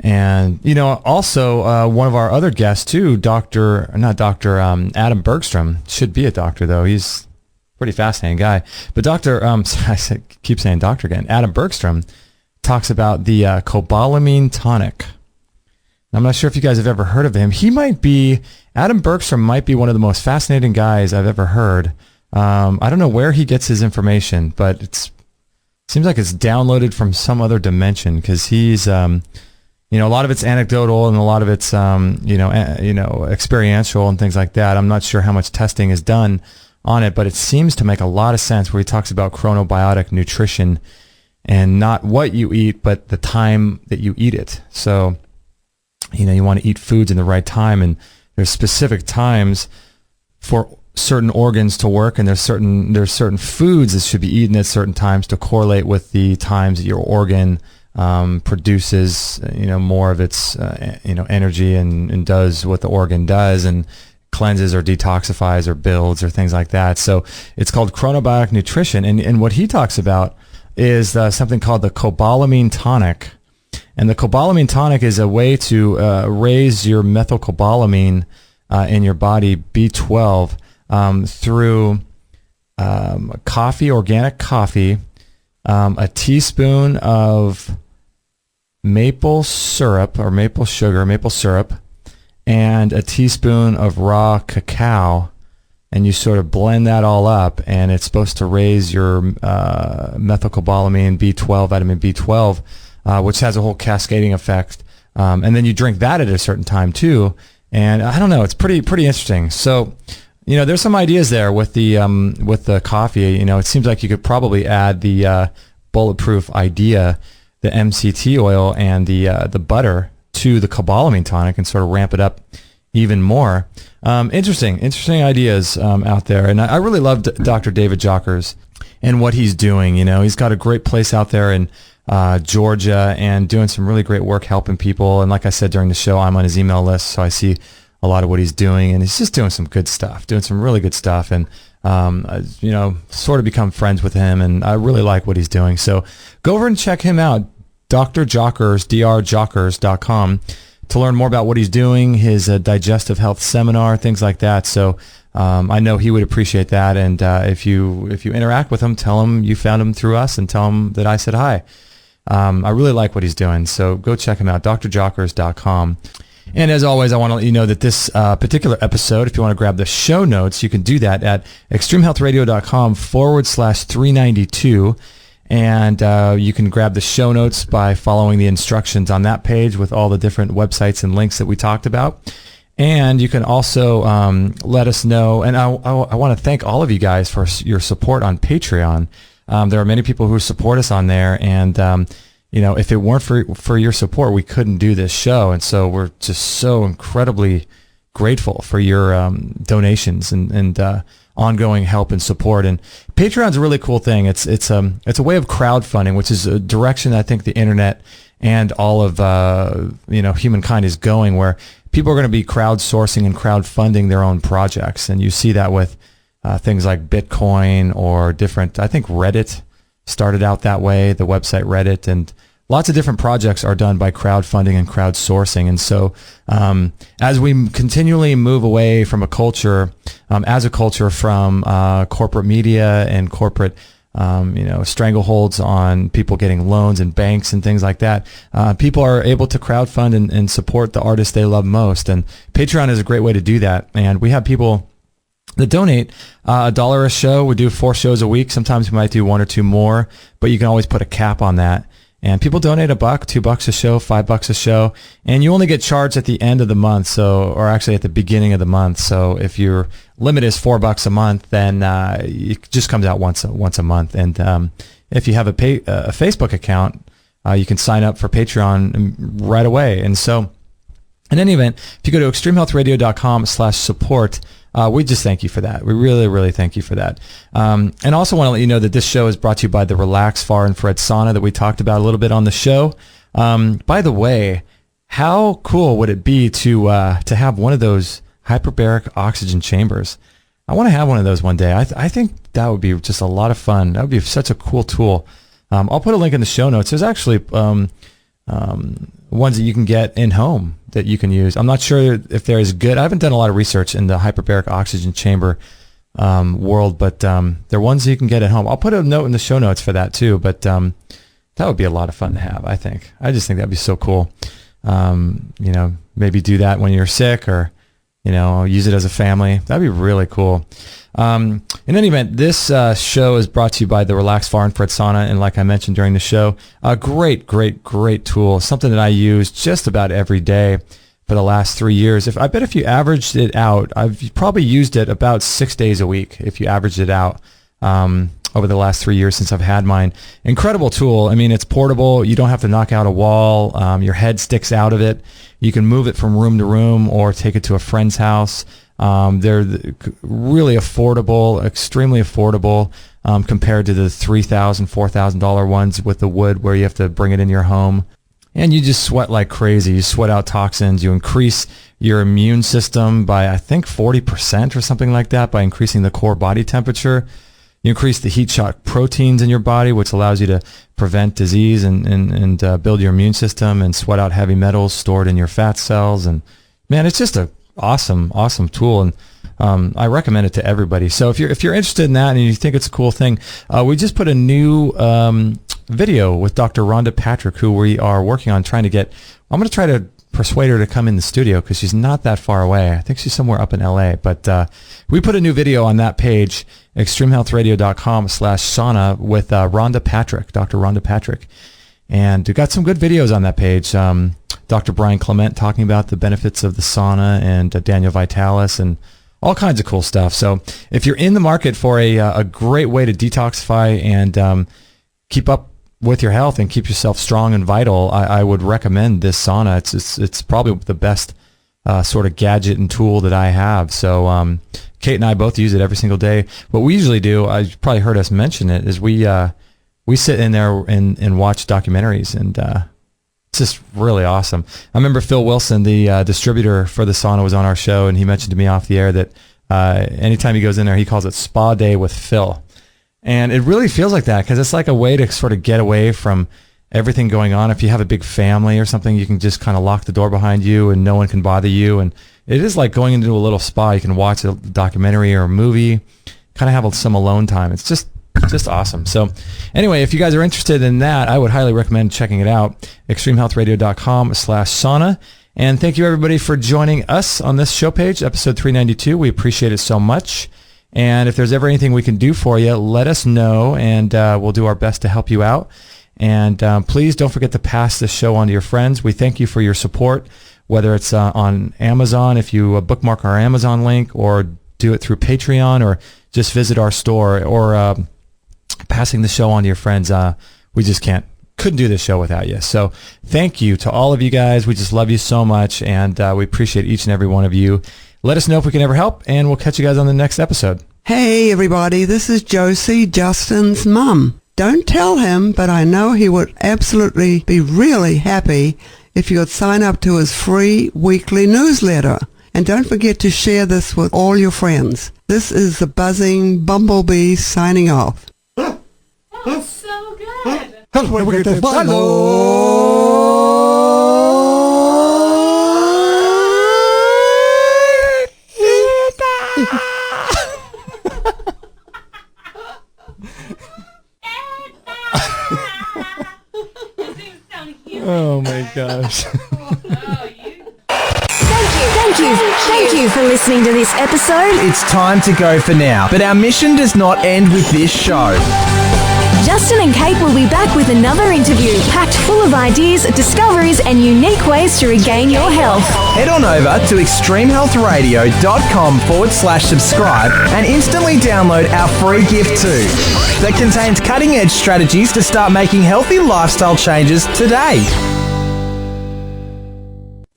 B: also one of our other guests too, Adam Bergstrom, should be a doctor though. He's a pretty fascinating guy. But keep saying doctor again. Adam Bergstrom talks about the Cobalamin Tonic. I'm not sure if you guys have ever heard of him. Adam Bergstrom might be one of the most fascinating guys I've ever heard. I don't know where he gets his information, but it seems like it's downloaded from some other dimension, because he's, a lot of it's anecdotal and a lot of it's, experiential and things like that. I'm not sure how much testing is done on it, but it seems to make a lot of sense where he talks about chronobiotic nutrition and not what you eat, but the time that you eat it. So, you want to eat foods in the right time, and there's specific times for certain organs to work, and there's certain foods that should be eaten at certain times to correlate with the times that your organ produces more of its energy and does what the organ does, and cleanses or detoxifies or builds or things like that. So it's called chronobiotic nutrition, and what he talks about is something called the Cobalamin Tonic. And the Cobalamin Tonic is a way to raise your methylcobalamin in your body, B12, through coffee, organic coffee, a teaspoon of maple syrup, and a teaspoon of raw cacao, and you sort of blend that all up, and it's supposed to raise your methylcobalamin, B12, vitamin B12, which has a whole cascading effect. And then you drink that at a certain time too. And I don't know, it's pretty interesting. So, there's some ideas there with the coffee. It seems like you could probably add the Bulletproof idea, the MCT oil, and the butter to the Cobalamin Tonic and sort of ramp it up even more. Interesting ideas out there. And I really loved Dr. David Jockers and what he's doing. He's got a great place out there in Georgia, and doing some really great work helping people. And like I said during the show, I'm on his email list, so I see a lot of what he's doing, and he's just doing some good stuff, doing some really good stuff. And, sort of become friends with him, and I really like what he's doing. So go over and check him out, Dr. Jockers, drjockers.com, to learn more about what he's doing, his digestive health seminar, things like that. So I know he would appreciate that. And if you interact with him, tell him you found him through us, and tell him that I said hi. I really like what he's doing. So go check him out, drjockers.com. And as always, I want to let you know that this particular episode, if you want to grab the show notes, you can do that at extremehealthradio.com/392. And you can grab the show notes by following the instructions on that page with all the different websites and links that we talked about. And you can also let us know, and I want to thank all of you guys for your support on Patreon. There are many people who support us on there, and if it weren't for your support, we couldn't do this show. And so we're just so incredibly grateful for your donations and ongoing help and support. And Patreon's a really cool thing. It's a way of crowdfunding, which is a direction I think the internet and all of humankind is going, where people are going to be crowdsourcing and crowdfunding their own projects. And you see that with things like Bitcoin or different, I think Reddit started out that way, the website Reddit, and lots of different projects are done by crowdfunding and crowdsourcing. And so as we continually move away from a culture, from corporate media and corporate strangleholds on people getting loans and banks and things like that, people are able to crowdfund and support the artists they love most. And Patreon is a great way to do that. And we have people that donate $1 a show. We do 4 shows a week. Sometimes we might do 1 or 2 more, but you can always put a cap on that. And people donate $1, $2 a show, $5 a show, and you only get charged at the end of the month, or actually at the beginning of the month. So if your limit is $4 a month, then it just comes out once a month. And if you have a Facebook account, you can sign up for Patreon right away. And so, in any event, if you go to extremehealthradio.com/support, we just thank you for that. We really, really thank you for that. And also want to let you know that this show is brought to you by the Relax Far Infrared Sauna that we talked about a little bit on the show. By the way, how cool would it be to have one of those hyperbaric oxygen chambers? I want to have one of those one day. I think that would be just a lot of fun. That would be such a cool tool. I'll put a link in the show notes. There's actually ones that you can get in home that you can use. I'm not sure if they're as good. I haven't done a lot of research in the hyperbaric oxygen chamber world, but they're ones that you can get at home. I'll put a note in the show notes for that too, but that would be a lot of fun to have, I think. I just think that'd be so cool. Maybe do that when you're sick, or use it as a family. That'd be really cool. In any event, this show is brought to you by the Relax Far Infrared Sauna, and like I mentioned during the show, a great tool, something that I use just about every day for the last 3 years. I bet if you averaged it out, I've probably used it about 6 days a week if you averaged it out over the last 3 years since I've had mine. Incredible tool. I mean, it's portable. You don't have to knock out a wall. Your head sticks out of it. You can move it from room to room or take it to a friend's house. They're really affordable, extremely affordable compared to the $3,000, $4,000 ones with the wood where you have to bring it in your home. And you just sweat like crazy. You sweat out toxins. You increase your immune system by, I think, 40% or something like that by increasing the core body temperature. You increase the heat shock proteins in your body, which allows you to prevent disease and build your immune system and sweat out heavy metals stored in your fat cells. And man, it's just a awesome tool, and I recommend it to everybody. So if you're interested in that and you think it's a cool thing, we just put a new video with Dr. Rhonda Patrick, who we are working on trying to get. I'm going to try to persuade her to come in the studio because she's not that far away. I think she's somewhere up in LA, but we put a new video on that page, extremehealthradio.com/sauna, with Rhonda Patrick, Dr. Rhonda Patrick. And we got some good videos on that page. Dr. Brian Clement talking about the benefits of the sauna, and Daniel Vitalis, and all kinds of cool stuff. So if you're in the market for a great way to detoxify and keep up with your health and keep yourself strong and vital, I would recommend this sauna. It's probably the best sort of gadget and tool that I have. So Kate and I both use it every single day. What we usually do, you probably heard us mention it, is we sit in there and watch documentaries, and it's just really awesome. I remember Phil Wilson, the distributor for the sauna, was on our show, and he mentioned to me off the air that anytime he goes in there, he calls it Spa Day with Phil. And it really feels like that because it's like a way to sort of get away from everything going on. If you have a big family or something, you can just kind of lock the door behind you and no one can bother you. And it is like going into a little spa. You can watch a documentary or a movie, kind of have some alone time. It's just awesome. So anyway, if you guys are interested in that, I would highly recommend checking it out, extremehealthradio.com/sauna. And thank you everybody for joining us on this show page, episode 392. We appreciate it so much. And if there's ever anything we can do for you, let us know, and we'll do our best to help you out. And please don't forget to pass this show on to your friends. We thank you for your support, whether it's on Amazon, if you bookmark our Amazon link, or do it through Patreon, or just visit our store, or passing the show on to your friends. We just couldn't do this show without you. So thank you to all of you guys. We just love you so much, and we appreciate each and every one of you. Let us know if we can ever help, and we'll catch you guys on the next episode.
D: Hey everybody, this is Josie, Justin's mum. Don't tell him, but I know he would absolutely be really happy if you would sign up to his free weekly newsletter. And don't forget to share this with all your friends. This is the buzzing bumblebee signing off.
E: That was so good.
B: Oh my gosh.
F: Thank you for listening to this episode.
G: It's time to go for now, but our mission does not end with this show.
F: Just Justin and Kate will be back with another interview packed full of ideas, discoveries, and unique ways to regain your health.
G: Head on over to extremehealthradio.com/subscribe and instantly download our free gift too that contains cutting-edge strategies to start making healthy lifestyle changes today.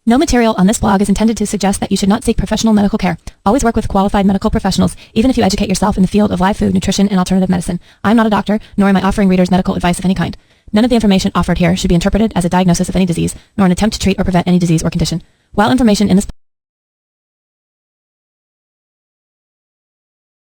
H: No material on this blog is intended to suggest that you should not seek professional medical care. Always work with qualified medical professionals, even if you educate yourself in the field of live food, nutrition, and alternative medicine. I'm not a doctor, nor am I offering readers medical advice of any kind. None of the information offered here should be interpreted as a diagnosis of any disease, nor an attempt to treat or prevent any disease or condition. While information in this